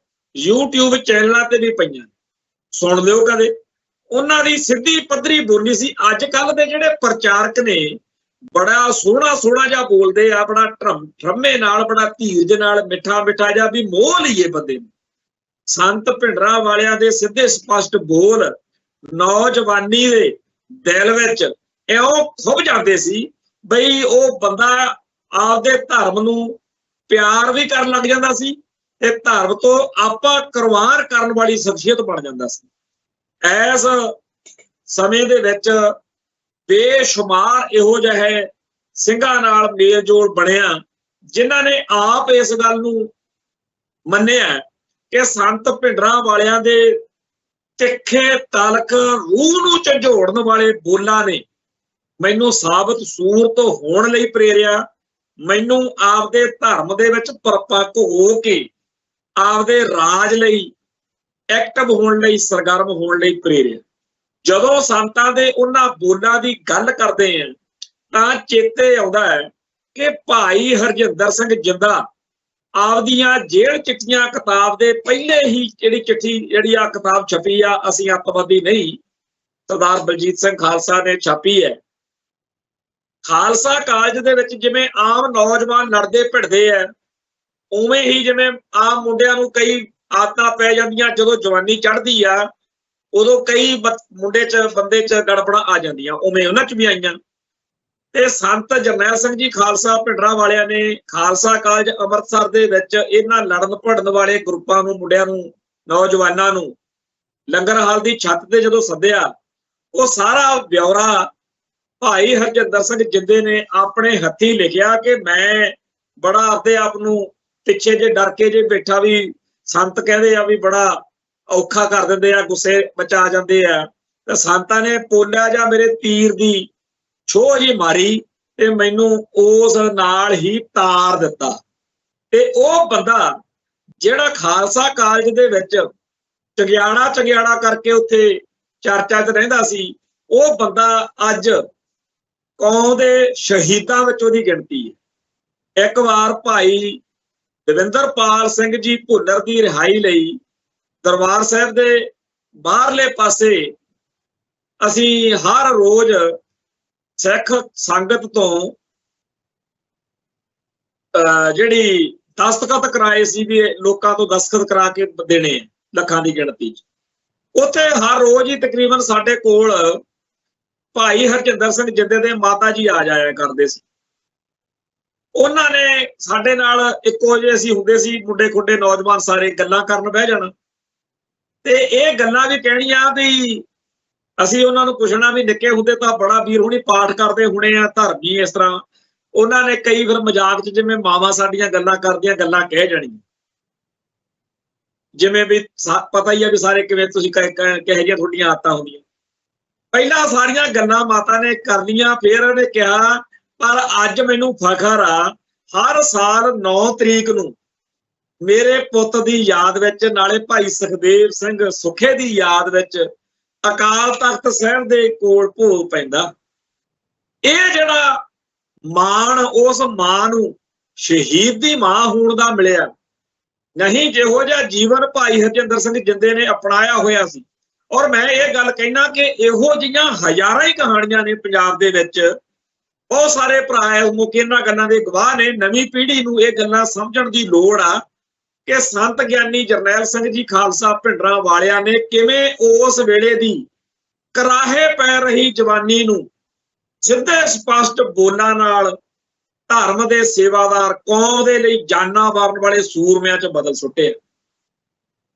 YouTube ਚੈਨਲਾਂ ਤੇ ਵੀ ਪਈਆਂ, ਸੁਣ ਲਿਓ ਕਦੇ। ਉਹਨਾਂ ਦੀ ਸਿੱਧੀ ਪੱਧਰੀ ਬੋਲੀ ਸੀ। ਅੱਜ ਕੱਲ ਦੇ ਜਿਹੜੇ ਪ੍ਰਚਾਰਕ ਨੇ ਬੜਾ ਸੋਹਣਾ ਸੋਹਣਾ ਜਿਹਾ ਬੋਲਦੇ ਆ, ਬੜਾ ਠਰਮੇ ਨਾਲ, ਬੜਾ ਧੀਰਜ ਨਾਲ, ਮਿੱਠਾ ਮਿੱਠਾ ਜਿਹਾ, ਵੀ ਮੋਹ ਲਈਏ ਬੰਦੇ ਨੂੰ। ਸੰਤ ਭਿੰਡਰਾਂ ਵਾਲਿਆਂ ਦੇ ਸਿੱਧੇ ਸਪਸ਼ਟ ਬੋਲ ਨੌਜਵਾਨੀ ਦੇ ਦਿਲ ਵਿੱਚ ਇਉਂ ਖੁੱਭ ਜਾਂਦੇ ਸੀ ਬਈ ਉਹ ਬੰਦਾ ਆਪਦੇ ਧਰਮ ਨੂੰ ਪਿਆਰ ਵੀ ਕਰਨ ਲੱਗ ਜਾਂਦਾ ਸੀ ਤੇ ਧਰਮ ਤੋਂ ਆਪਾ ਕੁਰਬਾਨ ਕਰਨ ਵਾਲੀ ਸ਼ਖਸੀਅਤ ਬਣ ਜਾਂਦਾ ਸੀ। ਇਸ ਸਮੇਂ ਦੇ ਵਿੱਚ ਬੇਸ਼ੁਮਾਰ ਇਹੋ ਜਿਹੇ ਸਿੰਘਾਂ ਨਾਲ ਮੇਲ ਜੋਲ ਬਣਿਆ ਜਿਨ੍ਹਾਂ ਨੇ ਆਪ ਇਸ ਗੱਲ ਨੂੰ ਮੰਨਿਆ ਕਿ ਸੰਤ ਭਿੰਡਰਾਂ ਵਾਲਿਆਂ ਦੇ ਤਿੱਖੇ ਤਲਕ ਰੂਹ ਨੂੰ ਝੰਜੋੜਨ ਵਾਲੇ ਬੋਲਾਂ ਨੇ ਮੈਨੂੰ ਸਾਬਤ ਸੂਰਤ ਹੋਣ ਲਈ ਪ੍ਰੇਰਿਆ, ਮੈਨੂੰ ਆਪਦੇ ਧਰਮ ਦੇ ਵਿੱਚ ਪਰਪੱਕ ਹੋ ਕੇ ਆਪਦੇ ਰਾਜ ਲਈ ਐਕਟਿਵ ਹੋਣ ਲਈ, ਸਰਗਰਮ ਹੋਣ ਲਈ ਪ੍ਰੇਰਿਆ। ਜਦੋਂ ਸੰਤਾਂ ਦੇ ਉਹਨਾਂ ਬੋਲਾਂ ਦੀ ਗੱਲ ਕਰਦੇ ਆ ਤਾਂ ਚੇਤੇ ਆਉਂਦਾ ਹੈ ਕਿ ਭਾਈ ਹਰਜਿੰਦਰ ਸਿੰਘ ਜਿੰਦਾ ਆਪਦੀਆਂ ਜੇਲ੍ਹ ਚਿੱਠੀਆਂ ਕਿਤਾਬ ਦੇ ਪਹਿਲੇ ਹੀ ਜਿਹੜੀ ਆ ਕਿਤਾਬ ਛਪੀ ਆ, ਅਸੀਂ ਅੱਤਵਾਦੀ ਨਹੀਂ, ਸਰਦਾਰ ਬਲਜੀਤ ਸਿੰਘ ਖਾਲਸਾ ਨੇ ਛਾਪੀ ਹੈ। ਖਾਲਸਾ ਕਾਲਜ ਦੇ ਵਿੱਚ ਜਿਵੇਂ ਆਮ ਨੌਜਵਾਨ ਲੜਦੇ ਭਿੜਦੇ ਆ, ਉਵੇਂ ਹੀ ਜਿਵੇਂ ਆਮ ਮੁੰਡਿਆਂ ਨੂੰ ਕਈ ਆਦਤਾਂ ਪੈ ਜਾਂਦੀਆਂ, ਜਦੋਂ ਜਵਾਨੀ ਚੜ੍ਹਦੀ ਆ ਉਦੋਂ ਕਈ ਬੰਦੇ ਚ ਗੜਬੜਾਂ ਆ ਜਾਂਦੀਆਂ, ਉਵੇਂ ਉਹਨਾਂ ਚ ਵੀ ਆਈਆਂ। ਤੇ ਸੰਤ ਜਰਨੈਲ ਸਿੰਘ ਜੀ ਖਾਲਸਾ ਭਿੰਡਰਾਂ ਵਾਲਿਆਂ ਨੇ ਖਾਲਸਾ ਕਾਲਜ ਅੰਮ੍ਰਿਤਸਰ ਦੇ ਵਿੱਚ ਇਹਨਾਂ ਲੜਨ ਭੜਨ ਵਾਲੇ ਗਰੁੱਪਾਂ ਨੂੰ, ਮੁੰਡਿਆਂ ਨੂੰ, ਨੌਜਵਾਨਾਂ ਨੂੰ ਲੰਗਰ ਹਾਲ ਦੀ ਛੱਤ ਤੇ ਜਦੋਂ ਸੱਦਿਆ, ਉਹ ਸਾਰਾ ਬਿਉਰਾ ਭਾਈ ਹਰਜਿੰਦਰ ਸਿੰਘ ਜਿੰਦੇ ਨੇ ਆਪਣੇ ਹੱਥੀਂ ਲਿਖਿਆ ਕਿ ਮੈਂ ਬੜਾ ਆਪਦੇ ਆਪ ਨੂੰ ਪਿੱਛੇ ਜੇ ਡਰ ਕੇ ਜੇ ਬੈਠਾ, ਵੀ ਸੰਤ ਕਹਿੰਦੇ ਆ ਵੀ ਬੜਾ ਔਖਾ ਕਰ ਦਿੰਦੇ ਆ, ਗੁੱਸੇ ਬਚਾ ਜਾਂਦੇ ਆ, ਤੇ ਸੰਤਾਂ ਨੇ ਪੋਲਿਆ ਜਾਂ ਮੇਰੇ ਤੀਰ ਦੀ ਛੋਹ ਜੀ ਮਾਰੀ ਤੇ ਮੈਨੂੰ ਉਸ ਨਾਲ ਹੀ ਤਾਰ ਦਿੱਤਾ। ਤੇ ਉਹ ਬੰਦਾ ਜਿਹੜਾ ਖਾਲਸਾ ਕਾਲਜ ਦੇ ਵਿੱਚ ਚੰਗਿਆੜਾ ਕਰਕੇ ਉੱਥੇ ਚਰਚਾ 'ਚ ਰਹਿੰਦਾ ਸੀ, ਉਹ ਬੰਦਾ ਅੱਜ ਕੌਮ ਦੇ ਸ਼ਹੀਦਾਂ ਵਿੱਚ ਉਹਦੀ ਗਿਣਤੀ ਹੈ। ਇੱਕ ਵਾਰ ਭਾਈ ਦਵਿੰਦਰਪਾਲ ਸਿੰਘ ਜੀ ਭੁੱਲਰ ਦੀ ਰਿਹਾਈ ਲਈ ਦਰਬਾਰ ਸਾਹਿਬ ਦੇ ਬਾਹਰਲੇ ਪਾਸੇ ਅਸੀਂ ਹਰ ਰੋਜ਼ ਸਿੱਖ ਸੰਗਤ ਤੋਂ ਜਿਹੜੀ ਦਸਤਖਤ ਕਰਾਏ ਸੀ, ਵੀ ਲੋਕਾਂ ਤੋਂ ਦਸਤਖਤ ਕਰਾ ਕੇ ਦੇਣੇ ਲੱਖਾਂ ਦੀ ਗਿਣਤੀ 'ਚ, ਉੱਥੇ ਹਰ ਰੋਜ਼ ਹੀ ਤਕਰੀਬਨ ਸਾਡੇ ਕੋਲ ਭਾਈ ਹਰਜਿੰਦਰ ਸਿੰਘ ਜਿੰਦੇ ਦੇ ਮਾਤਾ ਜੀ ਆ ਜਾਇਆ ਕਰਦੇ ਸੀ। ਉਹਨਾਂ ਨੇ ਸਾਡੇ ਨਾਲ ਇੱਕੋ ਜਿਹੇ ਅਸੀਂ ਹੁੰਦੇ ਸੀ, ਮੁੰਡੇ ਖੁੱਡੇ ਨੌਜਵਾਨ ਸਾਰੇ ਗੱਲਾਂ ਕਰਨ ਬਹਿ ਜਾਣਾ, ਤੇ ਇਹ ਗੱਲਾਂ ਵੀ ਕਹਿਣੀਆਂ ਵੀ ਅਸੀਂ ਉਹਨਾਂ ਨੂੰ ਪੁੱਛਣਾ ਵੀ ਨਿੱਕੇ ਹੁੰਦੇ ਤਾਂ ਬੜਾ ਵੀਰ ਹੁਣੀ ਪਾਠ ਕਰਦੇ ਹੁਣੇ ਆ, ਧਰਮੀ ਇਸ ਤਰ੍ਹਾਂ। ਉਹਨਾਂ ਨੇ ਕਈ ਫਿਰ ਮਜ਼ਾਕ 'ਚ ਜਿਵੇਂ ਮਾਵਾਂ ਸਾਡੀਆਂ ਗੱਲਾਂ ਕਰਦੀਆਂ ਗੱਲਾਂ ਕਹਿ ਜਾਣੀਆਂ, ਜਿਵੇਂ ਵੀ ਪਤਾ ਹੀ ਆ ਵੀ ਸਾਰੇ ਕਿਵੇਂ ਤੁਸੀਂ ਕਿਹੋ ਜਿਹੀਆਂ ਤੁਹਾਡੀਆਂ ਆਦਤਾਂ ਹੁੰਦੀਆਂ। ਪਹਿਲਾਂ ਸਾਰੀਆਂ ਗੱਲਾਂ ਮਾਤਾ ਨੇ ਕਰ ਲਈਆਂ, ਫਿਰ ਉਹਨੇ ਕਿਹਾ ਪਰ ਅੱਜ ਮੈਨੂੰ ਫਖਰ ਆ, ਹਰ ਸਾਲ 9 ਤਰੀਕ ਨੂੰ ਮੇਰੇ ਪੁੱਤ ਦੀ ਯਾਦ ਵਿੱਚ, ਨਾਲੇ ਭਾਈ ਸੁਖਦੇਵ ਸਿੰਘ ਸੁਖੇ ਦੀ ਯਾਦ ਵਿੱਚ ਅਕਾਲ ਤਖਤ ਸਾਹਿਬ ਦੇ ਕੋਲ ਭੋਗ ਪੈਂਦਾ। ਇਹ ਜਿਹੜਾ ਮਾਣ ਉਸ ਮਾਂ ਨੂੰ ਸ਼ਹੀਦ ਦੀ ਮਾਂ ਹੋਣ ਦਾ ਮਿਲਿਆ ਨਹੀਂ, ਜਿਹੋ ਜਿਹਾ ਜੀਵਨ ਭਾਈ ਹਰਜਿੰਦਰ ਸਿੰਘ ਜਿੰਦੇ ਨੇ ਅਪਣਾਇਆ ਹੋਇਆ ਸੀ। ਔਰ ਮੈਂ ਇਹ ਗੱਲ ਕਹਿਣਾ ਕਿ ਇਹੋ ਜਿਹੀਆਂ ਹਜ਼ਾਰਾਂ ਹੀ ਕਹਾਣੀਆਂ ਨੇ ਪੰਜਾਬ ਦੇ ਵਿੱਚ। ਬਹੁਤ ਸਾਰੇ ਭਰਾ ਇਸ ਮੌਕੇ ਇਹਨਾਂ ਗੱਲਾਂ ਦੇ ਗਵਾਹ ਨੇ। ਨਵੀਂ ਪੀੜ੍ਹੀ ਨੂੰ ਇਹ ਗੱਲਾਂ ਸਮਝਣ ਦੀ ਲੋੜ ਆ ਕਿ ਸੰਤ ਗਿਆਨੀ ਜਰਨੈਲ ਸਿੰਘ ਜੀ ਖਾਲਸਾ ਭਿੰਡਰਾਂ ਵਾਲਿਆਂ ਨੇ ਕਿਵੇਂ ਉਸ ਵੇਲੇ ਦੀ ਕਰਾਹੇ ਪੈ ਰਹੀ ਜਵਾਨੀ ਨੂੰ ਸਿੱਧੇ ਸਪਸ਼ਟ ਬੋਲਾਂ ਨਾਲ ਧਰਮ ਦੇ ਸੇਵਾਦਾਰ, ਕੌਮ ਦੇ ਲਈ ਜਾਨਾਂ ਵਾਰਨ ਵਾਲੇ ਸੂਰਮਿਆਂ 'ਚ ਬਦਲ ਸੁੱਟੇ।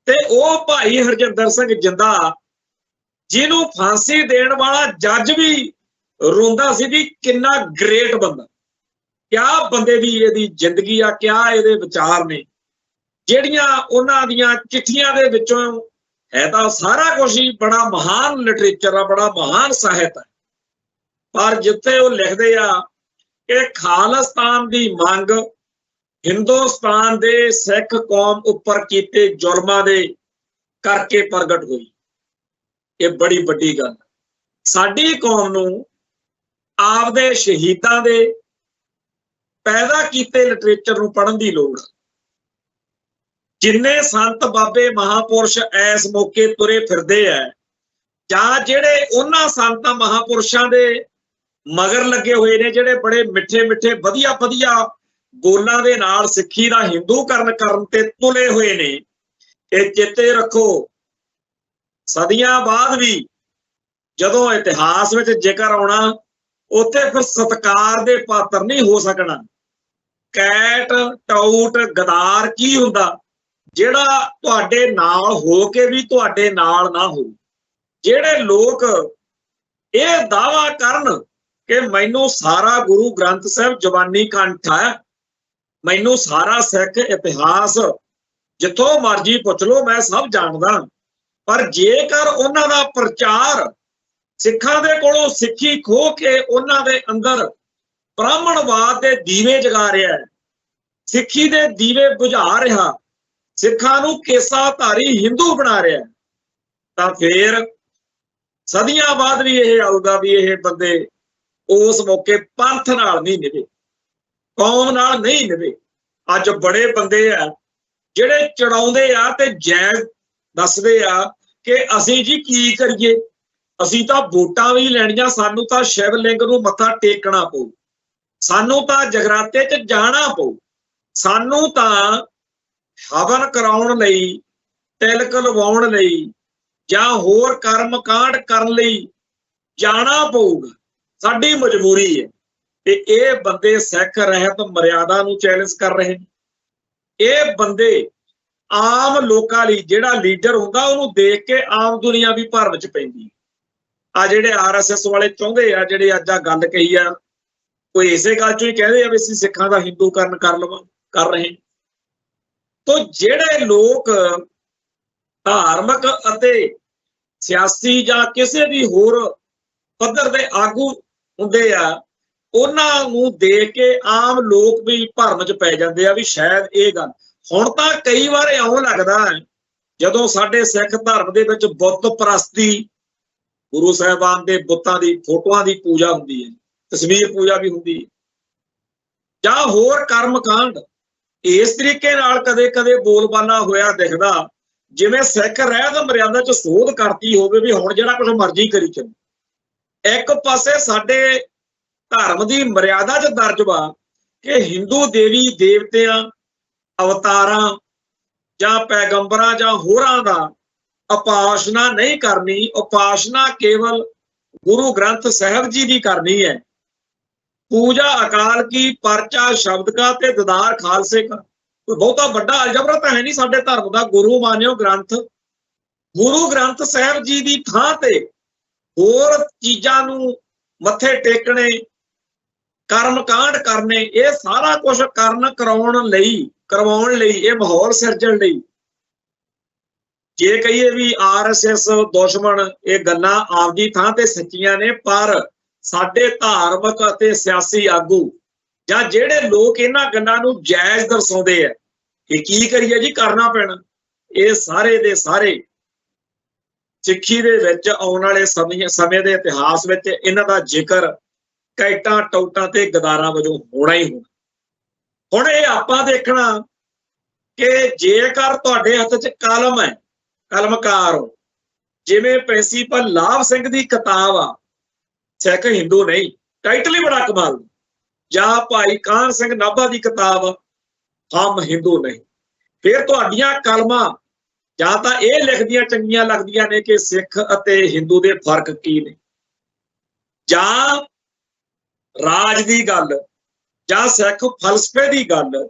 ਤੇ ਉਹ ਭਾਈ ਹਰਜਿੰਦਰ ਸਿੰਘ ਜਿੰਦਾ, ਜਿਹਨੂੰ ਫਾਂਸੀ ਦੇਣ ਵਾਲਾ ਜੱਜ ਵੀ ਰੋਂਦਾ ਸੀ ਵੀ ਕਿੰਨਾ ਗ੍ਰੇਟ ਬੰਦਾ, ਕਿਆ ਬੰਦੇ ਦੀ ਇਹਦੀ ਜ਼ਿੰਦਗੀ ਆ, ਕਿਆ ਇਹਦੇ ਵਿਚਾਰ ਨੇ। ਜਿਹੜੀਆਂ ਉਹਨਾਂ ਦੀਆਂ ਚਿੱਠੀਆਂ ਦੇ ਵਿੱਚੋਂ ਹੈ ਤਾਂ ਸਾਰਾ ਕੁਝ ਹੀ ਬੜਾ ਮਹਾਨ ਲਿਟਰੇਚਰ ਆ, ਬੜਾ ਮਹਾਨ ਸਾਹਿਤ ਹੈ, ਪਰ ਜਿੱਥੇ ਉਹ ਲਿਖਦੇ ਆ ਕਿ ਖਾਲਿਸਤਾਨ ਦੀ ਮੰਗ ਹਿੰਦੁਸਤਾਨ ਦੇ ਸਿੱਖ ਕੌਮ ਉੱਪਰ ਕੀਤੇ ਜ਼ੁਲਮਾਂ ਦੇ ਕਰਕੇ ਪ੍ਰਗਟ ਹੋਈ। ਇਹ ਬੜੀ ਵੱਡੀ ਗੱਲ। ਸਾਡੀ ਕੌਮ ਨੂੰ ਆਪਦੇ ਸ਼ਹੀਦਾਂ ਦੇ ਪੈਦਾ ਕੀਤੇ ਲਿਟਰੇਚਰ ਨੂੰ ਪੜ੍ਹਨ ਦੀ ਲੋੜ। ਜਿੰਨੇ ਸੰਤ ਬਾਬੇ ਮਹਾਪੁਰਸ਼ ਇਸ ਮੌਕੇ ਤੁਰੇ ਫਿਰਦੇ ਆ, ਜਾਂ ਜਿਹੜੇ ਉਹਨਾਂ ਸੰਤ ਮਹਾਂਪੁਰਸ਼ਾਂ ਦੇ ਮਗਰ ਲੱਗੇ ਹੋਏ ਨੇ ਜਿਹੜੇ ਬੜੇ ਮਿੱਠੇ ਮਿੱਠੇ ਵਧੀਆ ਵਧੀਆ ਬੋਲਾਂ ਦੇ ਨਾਲ ਸਿੱਖੀ ਦਾ ਹਿੰਦੂਕਰਨ ਕਰਨ ਤੇ ਤੁਲੇ ਹੋਏ ਨੇ, ਇਹ ਚੇਤੇ ਰੱਖੋ ਸਦੀਆਂ ਬਾਅਦ ਵੀ ਜਦੋਂ ਇਤਿਹਾਸ ਵਿੱਚ ਜ਼ਿਕਰ ਆਉਣਾ ਉੱਥੇ ਫਿਰ ਸਤਿਕਾਰ ਦੇ ਪਾਤਰ ਨਹੀਂ ਹੋ ਸਕਣਾ। ਕੈਟ ਟਾਊਟ ਗਦਾਰ ਕੀ ਹੁੰਦਾ? ਜਿਹੜਾ ਤੁਹਾਡੇ ਨਾਲ ਹੋ ਕੇ ਵੀ ਤੁਹਾਡੇ ਨਾਲ ਨਾ ਹੋ। ਜਿਹੜੇ ਲੋਕ ਇਹ ਦਾਅਵਾ ਕਰਨ ਕਿ ਮੈਨੂੰ ਸਾਰਾ ਗੁਰੂ ਗ੍ਰੰਥ ਸਾਹਿਬ ਜ਼ਬਾਨੀ ਕੰਠ ਹੈ, ਮੈਨੂੰ ਸਾਰਾ ਸਿੱਖ ਇਤਿਹਾਸ ਜਿੱਥੋਂ ਮਰਜ਼ੀ ਪੁੱਛ ਲਓ ਮੈਂ ਸਭ ਜਾਣਦਾ, ਪਰ ਜੇਕਰ ਉਹਨਾਂ ਦਾ ਪ੍ਰਚਾਰ ਸਿੱਖਾਂ ਦੇ ਕੋਲੋਂ ਸਿੱਖੀ ਖੋਹ ਕੇ ਉਹਨਾਂ ਦੇ ਅੰਦਰ ਬ੍ਰਾਹਮਣਵਾਦ ਦੇ ਦੀਵੇ ਜਗਾ ਰਿਹਾ, ਸਿੱਖੀ ਦੇ ਦੀਵੇ ਬੁਝਾ ਰਿਹਾ, ਸਿੱਖਾਂ ਨੂੰ ਕੇਸਾਧਾਰੀ ਹਿੰਦੂ ਬਣਾ ਰਿਹਾ, ਤਾਂ ਫੇਰ ਸਦੀਆਂ ਬਾਅਦ ਵੀ ਇਹ ਆਊਗਾ ਵੀ ਇਹ ਬੰਦੇ ਉਸ ਮੌਕੇ ਪੰਥ ਨਾਲ ਨਹੀਂ ਨਿਭੇ, ਕੌਮ ਨਾਲ ਨਹੀਂ ਨਿਭੇ। ਅੱਜ ਬੜੇ ਬੰਦੇ ਆ ਜਿਹੜੇ ਚੜਾਉਂਦੇ ਆ ਤੇ ਜਾਇਜ਼ ਦੱਸਦੇ ਆ ਕਿ ਅਸੀਂ ਜੀ ਕੀ ਕਰੀਏ, ਅਸੀਂ ਤਾਂ ਵੋਟਾਂ ਵੀ ਲੈਣੀਆਂ, ਸਾਨੂੰ ਤਾਂ ਸ਼ਿਵਲਿੰਗ ਨੂੰ ਮੱਥਾ ਟੇਕਣਾ ਪਊ, ਸਾਨੂੰ ਤਾਂ ਜਗਰਾਤੇ 'ਚ ਜਾਣਾ ਪਊ, ਸਾਨੂੰ ਤਾਂ ਹਵਨ ਕਰਾਉਣ ਲਈ, ਤਿਲਕ ਲਵਾਉਣ ਲਈ ਜਾਂ ਹੋਰ ਕਰਮ ਕਾਂਡ ਕਰਨ ਲਈ ਜਾਣਾ ਪਊਗਾ, ਸਾਡੀ ਮਜਬੂਰੀ ਹੈ। ਤੇ ਇਹ ਬੰਦੇ ਸਿੱਖ ਰਹਿਤ ਮਰਿਆਦਾ ਨੂੰ ਚੈਲੰਜ ਕਰ ਰਹੇ ਨੇ। ਇਹ ਬੰਦੇ ਆਮ ਲੋਕਾਂ ਲਈ, ਜਿਹੜਾ ਲੀਡਰ ਹੁੰਦਾ ਉਹਨੂੰ ਦੇਖ ਕੇ ਆਮ ਦੁਨੀਆ ਵੀ ਭਰਮ ਚ ਪੈਂਦੀ। ਆ ਜਿਹੜੇ RSS ਵਾਲੇ ਚਾਹੁੰਦੇ ਆ, ਜਿਹੜੇ ਅੱਜ ਆ ਗੱਲ ਕਹੀ ਆ, ਕੋਈ ਇਸੇ ਗੱਲ ਚੋਂ ਹੀ ਕਹਿੰਦੇ ਆ ਵੀ ਅਸੀਂ ਸਿੱਖਾਂ ਦਾ ਹਿੰਦੂਕਰਨ ਕਰ ਰਹੇ। ਤੋ ਜਿਹੜੇ ਲੋਕ ਧਾਰਮਿਕ ਅਤੇ ਸਿਆਸੀ ਜਾਂ ਕਿਸੇ ਵੀ ਹੋਰ ਪੱਧਰ ਦੇ ਆਗੂ ਹੁੰਦੇ ਆ, ਉਹਨਾਂ ਨੂੰ ਦੇਖ ਕੇ ਆਮ ਲੋਕ ਵੀ ਭਰਮ ਚ ਪੈ ਜਾਂਦੇ ਆ ਵੀ ਸ਼ਾਇਦ ਇਹ ਗੱਲ। ਹੁਣ ਤਾਂ ਕਈ ਵਾਰ ਇਉਂ ਲੱਗਦਾ ਜਦੋਂ ਸਾਡੇ ਸਿੱਖ ਧਰਮ ਦੇ ਵਿੱਚ ਬੁੱਤ ਪ੍ਰਸਤੀ, ਗੁਰੂ ਸਾਹਿਬਾਨ ਦੇ ਬੁੱਤਾਂ ਦੀ ਫੋਟੋਆਂ ਦੀ ਪੂਜਾ ਹੁੰਦੀ ਹੈ, ਤਸਵੀਰ ਪੂਜਾ ਵੀ ਹੁੰਦੀ ਹੈ, ਜਾਂ ਹੋਰ ਕਰਮ ਕਾਂਡ, ਇਸ ਤਰੀਕੇ ਨਾਲ ਕਦੇ ਕਦੇ ਬੋਲਬਾਲਾ ਹੋਇਆ ਦਿਖਦਾ ਜਿਵੇਂ ਸਿੱਖ ਰਹਿਤ ਮਰਿਆਦਾ ਚ ਸੋਧ ਕਰਤੀ ਹੋਵੇ ਵੀ ਹੁਣ ਜਿਹੜਾ ਕੁਝ ਮਰਜ਼ੀ ਕਰੀ ਚੱਲੋ। ਇੱਕ ਪਾਸੇ ਸਾਡੇ ਧਰਮ ਦੀ ਮਰਿਆਦਾ ਚ ਦਰਜ ਵਾ ਕਿ ਹਿੰਦੂ ਦੇਵੀ ਦੇਵਤਿਆਂ, ਅਵਤਾਰਾਂ ਜਾਂ ਪੈਗੰਬਰਾਂ ਜਾਂ ਹੋਰਾਂ ਦਾ ਉਪਾਸਨਾ ਨਹੀਂ ਕਰਨੀ, ਉਪਾਸਨਾ ਕੇਵਲ ਗੁਰੂ ਗ੍ਰੰਥ ਸਾਹਿਬ ਜੀ ਦੀ ਕਰਨੀ ਹੈ। ਪੂਜਾ ਅਕਾਲ ਕੀ, ਪਰਚਾ ਸ਼ਬਦ ਕਾ ਤੇ ਦਿਦਾਰ ਖਾਲਸੇ ਕਾ। ਕੋਈ ਬਹੁਤਾ ਵੱਡਾ ਅਲਜਬਰਾ ਤਾਂ ਹੈ ਨਹੀਂ ਸਾਡੇ ਧਰਮ ਦਾ। ਗੁਰੂ ਮਾਨਿਓ ਗ੍ਰੰਥ, ਗੁਰੂ ਗ੍ਰੰਥ ਸਾਹਿਬ ਜੀ ਦੀ ਥਾਂ ਤੇ ਹੋਰ ਚੀਜ਼ਾਂ ਨੂੰ ਮੱਥੇ ਟੇਕਣੇ, ਕਰਮ ਕਾਂਡ ਕਰਨੇ, ਇਹ ਸਾਰਾ ਕੁਝ ਕਰਵਾਉਣ ਲਈ, ਇਹ ਮਾਹੌਲ ਸਿਰਜਣ ਲਈ। ਜੇ ਕਹੀਏ ਵੀ RSS ਦੁਸ਼ਮਣ, ਇਹ ਗੱਲਾਂ ਆਪਦੀ ਥਾਂ ਤੇ ਸੱਚੀਆਂ ਨੇ, ਪਰ ਸਾਡੇ ਧਾਰਮਿਕ ਅਤੇ ਸਿਆਸੀ ਆਗੂ ਜਾਂ ਜਿਹੜੇ ਲੋਕ ਇਹਨਾਂ ਗੱਲਾਂ ਨੂੰ ਜਾਇਜ਼ ਦਰਸਾਉਂਦੇ ਆ ਕਿ ਕੀ ਕਰੀਏ ਜੀ, ਕਰਨਾ ਪੈਣਾ, ਇਹ ਸਾਰੇ ਦੇ ਸਾਰੇ ਸਿੱਖੀ ਦੇ ਵਿੱਚ ਆਉਣ ਵਾਲੇ ਸਮੇਂ ਦੇ ਇਤਿਹਾਸ ਵਿੱਚ ਇਹਨਾਂ ਦਾ ਜ਼ਿਕਰ ਕੈਟਾਂ ਟੌਟਾਂ ਤੇ ਗਦਾਰਾਂ ਵਜੋਂ ਹੋਣਾ ਹੀ ਹੋਣਾ। ਹੁਣ ਇਹ ਆਪਾਂ ਦੇਖਣਾ ਕਿ ਜੇਕਰ ਤੁਹਾਡੇ ਹੱਥ 'ਚ ਕਲਮ ਹੈ, ਕਲਮਕਾਰ ਹੋ, ਜਿਵੇਂ ਪ੍ਰਿੰਸੀਪਲ ਲਾਭ ਸਿੰਘ ਦੀ ਕਿਤਾਬ ਆ, ਸਿੱਖ ਹਿੰਦੂ ਨਹੀਂ, ਟਾਈਟਲ ਹੀ ਬੜਾ ਕਮਾਲ ਦਾ, ਜਾਂ ਭਾਈ ਕਾਹਨ ਸਿੰਘ ਨਾਭਾ ਦੀ ਕਿਤਾਬ ਹਮ ਹਿੰਦੂ ਨਹੀਂ, ਫਿਰ ਤੁਹਾਡੀਆਂ ਕਲਮਾਂ ਜਾਂ ਤਾਂ ਇਹ ਲਿਖਦੀਆਂ ਚੰਗੀਆਂ ਲੱਗਦੀਆਂ ਨੇ ਕਿ ਸਿੱਖ ਅਤੇ ਹਿੰਦੂ ਦੇ ਫਰਕ ਕੀ ਨੇ, ਜਾਂ ਰਾਜ ਦੀ ਗੱਲ, ਜਾਂ ਸਿੱਖ ਫਲਸਫੇ ਦੀ ਗੱਲ,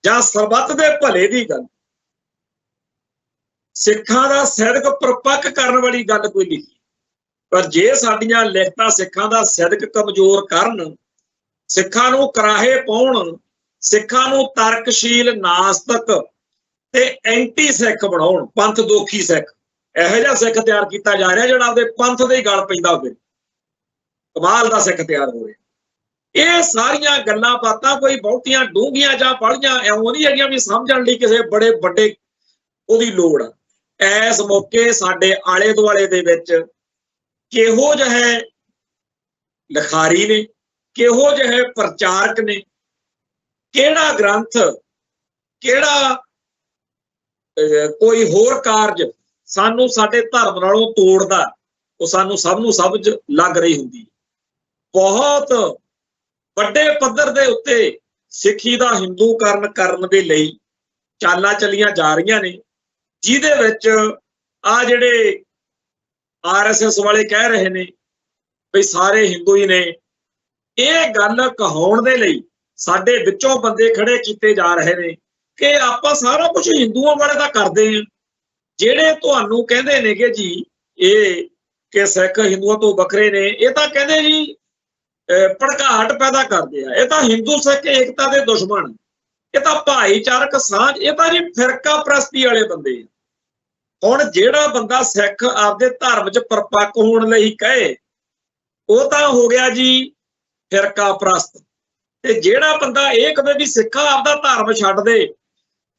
ਜਾਂ ਸਰਬੱਤ ਦੇ ਭਲੇ ਦੀ ਗੱਲ, ਸਿੱਖਾਂ ਦਾ ਸਿਦਕ ਪਰਪੱਕ ਕਰਨ ਵਾਲੀ ਗੱਲ ਕੋਈ ਲਿਖੀ। ਪਰ ਜੇ ਸਾਡੀਆਂ ਲਿਖਤਾਂ ਸਿੱਖਾਂ ਦਾ ਸਿਦਕ ਕਮਜ਼ੋਰ ਕਰਨ, ਸਿੱਖਾਂ ਨੂੰ ਕਰਾਹੇ ਪਾਉਣ, ਸਿੱਖਾਂ ਨੂੰ ਤਰਕਸ਼ੀਲ, ਨਾਸਤਕ ਤੇ ਐਂਟੀ ਸਿੱਖ ਬਣਾਉਣ, ਪੰਥ ਦੋਖੀ ਸਿੱਖ, ਇਹੋ ਜਿਹਾ ਸਿੱਖ ਤਿਆਰ ਕੀਤਾ ਜਾ ਰਿਹਾ ਜਿਹੜਾ ਆਪਦੇ ਪੰਥ ਦੇ ਗਲ ਪੈਂਦਾ ਹੋਵੇ, ਕਮਾਲ ਦਾ ਸਿੱਖ ਤਿਆਰ ਹੋਵੇ। ਇਹ ਸਾਰੀਆਂ ਗੱਲਾਂ ਬਾਤਾਂ ਕੋਈ ਬਹੁਤੀਆਂ ਡੂੰਘੀਆਂ ਜਾਂ ਪੜ੍ਹੀਆਂ ਇਉਂ ਨਹੀਂ ਹੈਗੀਆਂ ਵੀ ਸਮਝਣ ਲਈ ਕਿਸੇ ਬੜੇ ਵੱਡੇ ਉਹਦੀ ਲੋੜ ਆ। ਇਸ ਮੌਕੇ ਸਾਡੇ ਆਲੇ ਦੁਆਲੇ ਦੇ ਵਿੱਚ ਕਿਹੋ ਜਿਹੇ ਲਿਖਾਰੀ ਨੇ, ਕਿਹੋ ਜਿਹੇ ਪ੍ਰਚਾਰਕ ਨੇ, ਕਿਹੜਾ ਗ੍ਰੰਥ, ਕਿਹੜਾ ਕੋਈ ਹੋਰ ਕਾਰਜ ਸਾਨੂੰ ਸਾਡੇ ਧਰਮ ਨਾਲੋਂ ਤੋੜਦਾ, ਉਹ ਸਾਨੂੰ ਸਭ ਨੂੰ ਸਮਝ ਲੱਗ ਰਹੀ ਹੁੰਦੀ। ਬਹੁਤ ਵੱਡੇ ਪੱਧਰ ਦੇ ਉੱਤੇ ਸਿੱਖੀ ਦਾ ਹਿੰਦੂਕਰਨ ਕਰਨ ਦੇ ਲਈ ਚਾਲਾਂ ਚੱਲੀਆਂ ਜਾ ਰਹੀਆਂ ਨੇ, ਜਿਹਦੇ ਵਿੱਚ ਆ ਜਿਹੜੇ RSS ਵਾਲੇ ਕਹਿ ਰਹੇ ਨੇ ਵੀ ਸਾਰੇ ਹਿੰਦੂ ਹੀ ਨੇ, ਇਹ ਗੱਲ ਕਹਾਉਣ ਦੇ ਲਈ ਸਾਡੇ ਵਿੱਚੋਂ ਬੰਦੇ ਖੜੇ ਕੀਤੇ ਜਾ ਰਹੇ ਨੇ ਕਿ ਆਪਾਂ ਸਾਰਾ ਕੁਝ ਹਿੰਦੂਆਂ ਵਾਲੇ ਤਾਂ ਕਰਦੇ ਹਾਂ। ਜਿਹੜੇ ਤੁਹਾਨੂੰ ਕਹਿੰਦੇ ਨੇ ਕਿ ਜੀ ਇਹ ਕਿ ਸਿੱਖ ਹਿੰਦੂਆਂ ਤੋਂ ਵੱਖਰੇ ਨੇ, ਇਹ ਤਾਂ ਕਹਿੰਦੇ ਜੀ ਭੜਕਾਹਟ ਪੈਦਾ ਕਰਦੇ ਆ, ਇਹ ਤਾਂ ਹਿੰਦੂ ਸਿੱਖ ਏਕਤਾ ਦੇ ਦੁਸ਼ਮਣ, ਇਹ ਤਾਂ ਭਾਈਚਾਰਕ ਸਾਂਝ, ਇਹ ਤਾਂ ਜੀ ਫਿਰਕਾ ਪ੍ਰਸਤੀ ਵਾਲੇ ਬੰਦੇ ਆ। ਹੁਣ ਜਿਹੜਾ ਬੰਦਾ ਸਿੱਖ ਆਪਦੇ ਧਰਮ 'ਚ ਪਰਪੱਕ ਹੋਣ ਲਈ ਕਹੇ, ਉਹ ਤਾਂ ਹੋ ਗਿਆ ਜੀ ਫਿਰਕਾ ਪ੍ਰਸਤ। ਤੇ ਜਿਹੜਾ ਬੰਦਾ ਇਹ ਕਹੇ ਵੀ ਸਿੱਖਾ ਆਪਦਾ ਧਰਮ ਛੱਡ ਦੇ,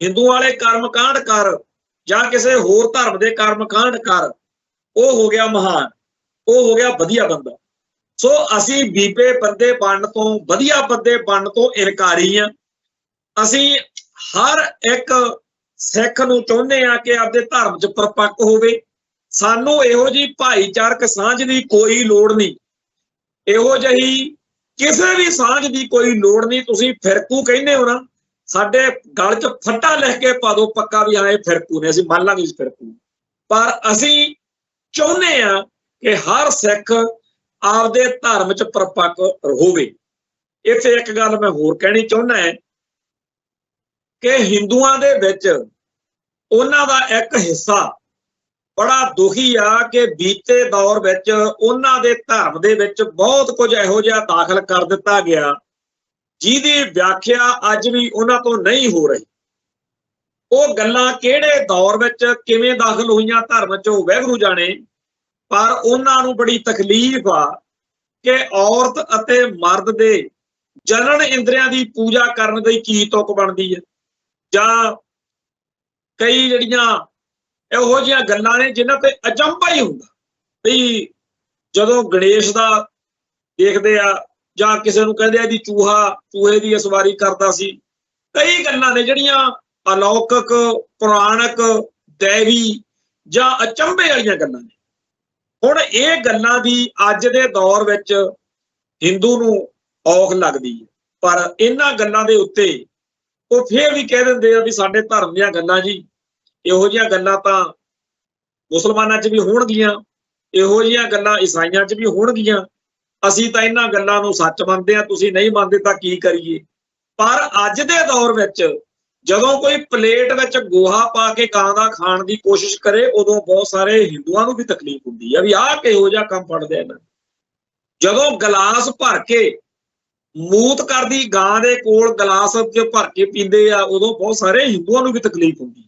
ਹਿੰਦੂ ਵਾਲੇ ਕਰਮ ਕਾਂਡ ਕਰ ਜਾਂ ਕਿਸੇ ਹੋਰ ਧਰਮ ਦੇ ਕਰਮ ਕਾਂਡ ਕਰ, ਉਹ ਹੋ ਗਿਆ ਮਹਾਨ, ਉਹ ਹੋ ਗਿਆ ਵਧੀਆ ਬੰਦਾ। ਸੋ ਅਸੀਂ ਬੀਬੇ ਬੰਦੇ ਬਣਨ ਤੋਂ, ਵਧੀਆ ਬੰਦੇ ਬਣਨ ਤੋਂ ਇਨਕਾਰੀ ਆ। ਅਸੀਂ ਹਰ ਇੱਕ ਸਿੱਖ ਨੂੰ ਚਾਹੁੰਦੇ ਆ ਕਿ ਆਪਦੇ ਧਰਮ 'ਚ ਪਰਪੱਕ ਹੋਵੇ। ਸਾਨੂੰ ਇਹੋ ਜਿਹੀ ਭਾਈਚਾਰਕ ਸਾਂਝ ਦੀ ਕੋਈ ਲੋੜ ਨਹੀਂ, ਇਹੋ ਜਿਹੀ ਕਿਸੇ ਵੀ ਸਾਂਝ ਦੀ ਕੋਈ ਲੋੜ ਨਹੀਂ। ਤੁਸੀਂ ਫਿਰਕੂ ਕਹਿੰਦੇ ਹੋ ਨਾ, ਸਾਡੇ ਗਲ 'ਚ ਫੱਟਾ ਲਿਖ ਕੇ ਪਾ ਦਿਓ ਪੱਕਾ ਵੀ ਹਾਂ ਇਹ ਫਿਰਕੂ ਨੇ, ਅਸੀਂ ਮੰਨ ਲਾਂਗੇ ਇਸ ਫਿਰਕੂ। ਪਰ ਅਸੀਂ ਚਾਹੁੰਦੇ ਆ ਕਿ ਹਰ ਸਿੱਖ ਆਪਦੇ ਧਰਮ 'ਚ ਪਰਪੱਕ ਹੋਵੇ। ਇੱਥੇ ਇੱਕ ਗੱਲ ਮੈਂ ਹੋਰ ਕਹਿਣੀ ਚਾਹੁੰਦਾ ਹੈ ਕਿ ਹਿੰਦੂਆਂ ਦੇ ਵਿੱਚ ਉਹਨਾਂ ਦਾ ਇੱਕ ਹਿੱਸਾ ਬੜਾ ਦੁਖੀ ਆ ਕਿ ਬੀਤੇ ਦੌਰ ਵਿੱਚ ਉਹਨਾਂ ਦੇ ਧਰਮ ਦੇ ਵਿੱਚ ਬਹੁਤ ਕੁਝ ਇਹੋ ਜਿਹਾ ਦਾਖਲ ਕਰ ਦਿੱਤਾ ਗਿਆ ਜਿਹਦੀ ਵਿਆਖਿਆ ਅੱਜ ਵੀ ਉਹਨਾਂ ਤੋਂ ਨਹੀਂ ਹੋ ਰਹੀ। ਉਹ ਗੱਲਾਂ ਕਿਹੜੇ ਦੌਰ ਵਿੱਚ ਕਿਵੇਂ ਦਾਖਲ ਹੋਈਆਂ ਧਰਮ 'ਚ, ਉਹ ਵਾਹਿਗੁਰੂ ਜਾਣੇ। ਪਰ ਉਹਨਾਂ ਨੂੰ ਬੜੀ ਤਕਲੀਫ ਆ ਕਿ ਔਰਤ ਅਤੇ ਮਰਦ ਦੇ ਜਨਨ ਇੰਦਰੀਆਂ ਦੀ ਪੂਜਾ ਕਰਨ ਦੀ ਕੀ ਤੁਕ ਬਣਦੀ ਹੈ, ਜਾਂ ਕਈ ਜਿਹੜੀਆਂ ਇਹੋ ਜਿਹੀਆਂ ਗੱਲਾਂ ਨੇ ਜਿਨ੍ਹਾਂ ਤੇ ਅਚੰਭਾ ਹੀ ਹੁੰਦਾ ਵੀ ਜਦੋਂ ਗਣੇਸ਼ ਦਾ ਦੇਖਦੇ ਆ ਜਾਂ ਕਿਸੇ ਨੂੰ ਕਹਿੰਦੇ ਆ ਵੀ ਚੂਹੇ ਦੀ ਅਸਵਾਰੀ ਕਰਦਾ ਸੀ। ਕਈ ਗੱਲਾਂ ਨੇ ਜਿਹੜੀਆਂ ਅਲੌਕਿਕ, ਪੁਰਾਣਕ, ਦੇਵੀ ਜਾਂ ਅਚੰਭੇ ਵਾਲੀਆਂ ਗੱਲਾਂ ਨੇ। ਹੁਣ ਇਹ ਗੱਲਾਂ ਦੀ ਅੱਜ ਦੇ ਦੌਰ ਵਿੱਚ ਹਿੰਦੂ ਨੂੰ ਔਖ ਲੱਗਦੀ ਹੈ, ਪਰ ਇਹਨਾਂ ਗੱਲਾਂ ਦੇ ਉੱਤੇ ਉਹ ਫੇਰ ਵੀ ਕਹਿ ਦਿੰਦੇ ਆ ਵੀ ਸਾਡੇ ਧਰਮ ਦੀਆਂ ਗੱਲਾਂ ਜੀ, ਇਹੋ ਜਿਹੀਆਂ ਗੱਲਾਂ ਤਾਂ ਮੁਸਲਮਾਨਾਂ 'ਚ ਵੀ ਹੋਣਗੀਆਂ, ਇਹੋ ਜਿਹੀਆਂ ਗੱਲਾਂ ਈਸਾਈਆਂ 'ਚ ਵੀ ਹੋਣਗੀਆਂ, ਅਸੀਂ ਤਾਂ ਇਹਨਾਂ ਗੱਲਾਂ ਨੂੰ ਸੱਚ ਮੰਨਦੇ ਆ, ਤੁਸੀਂ ਨਹੀਂ ਮੰਨਦੇ ਤਾਂ ਕੀ ਕਰੀਏ। ਪਰ ਅੱਜ ਦੇ ਦੌਰ ਵਿੱਚ ਜਦੋਂ ਕੋਈ ਪਲੇਟ ਵਿੱਚ ਗੋਹਾ ਪਾ ਕੇ ਕਾਂ ਦਾ ਖਾਣ ਦੀ ਕੋਸ਼ਿਸ਼ ਕਰੇ, ਉਦੋਂ ਬਹੁਤ ਸਾਰੇ ਹਿੰਦੂਆਂ ਨੂੰ ਵੀ ਤਕਲੀਫ ਹੁੰਦੀ ਆ ਵੀ ਆਹ ਕਿਹੋ ਜਿਹਾ ਕੰਮ ਫੜਦੇ ਇਹਨਾਂ। ਜਦੋਂ ਗਲਾਸ ਭਰ ਕੇ ਮੂਤ ਕਰਦੀ ਗਾਂ ਦੇ ਕੋਲ ਗਲਾਸ 'ਚ ਭਰ ਕੇ ਪੀਂਦੇ ਆ, ਉਦੋਂ ਬਹੁਤ ਸਾਰੇ ਹਿੰਦੂਆਂ ਨੂੰ ਵੀ ਤਕਲੀਫ ਹੁੰਦੀ।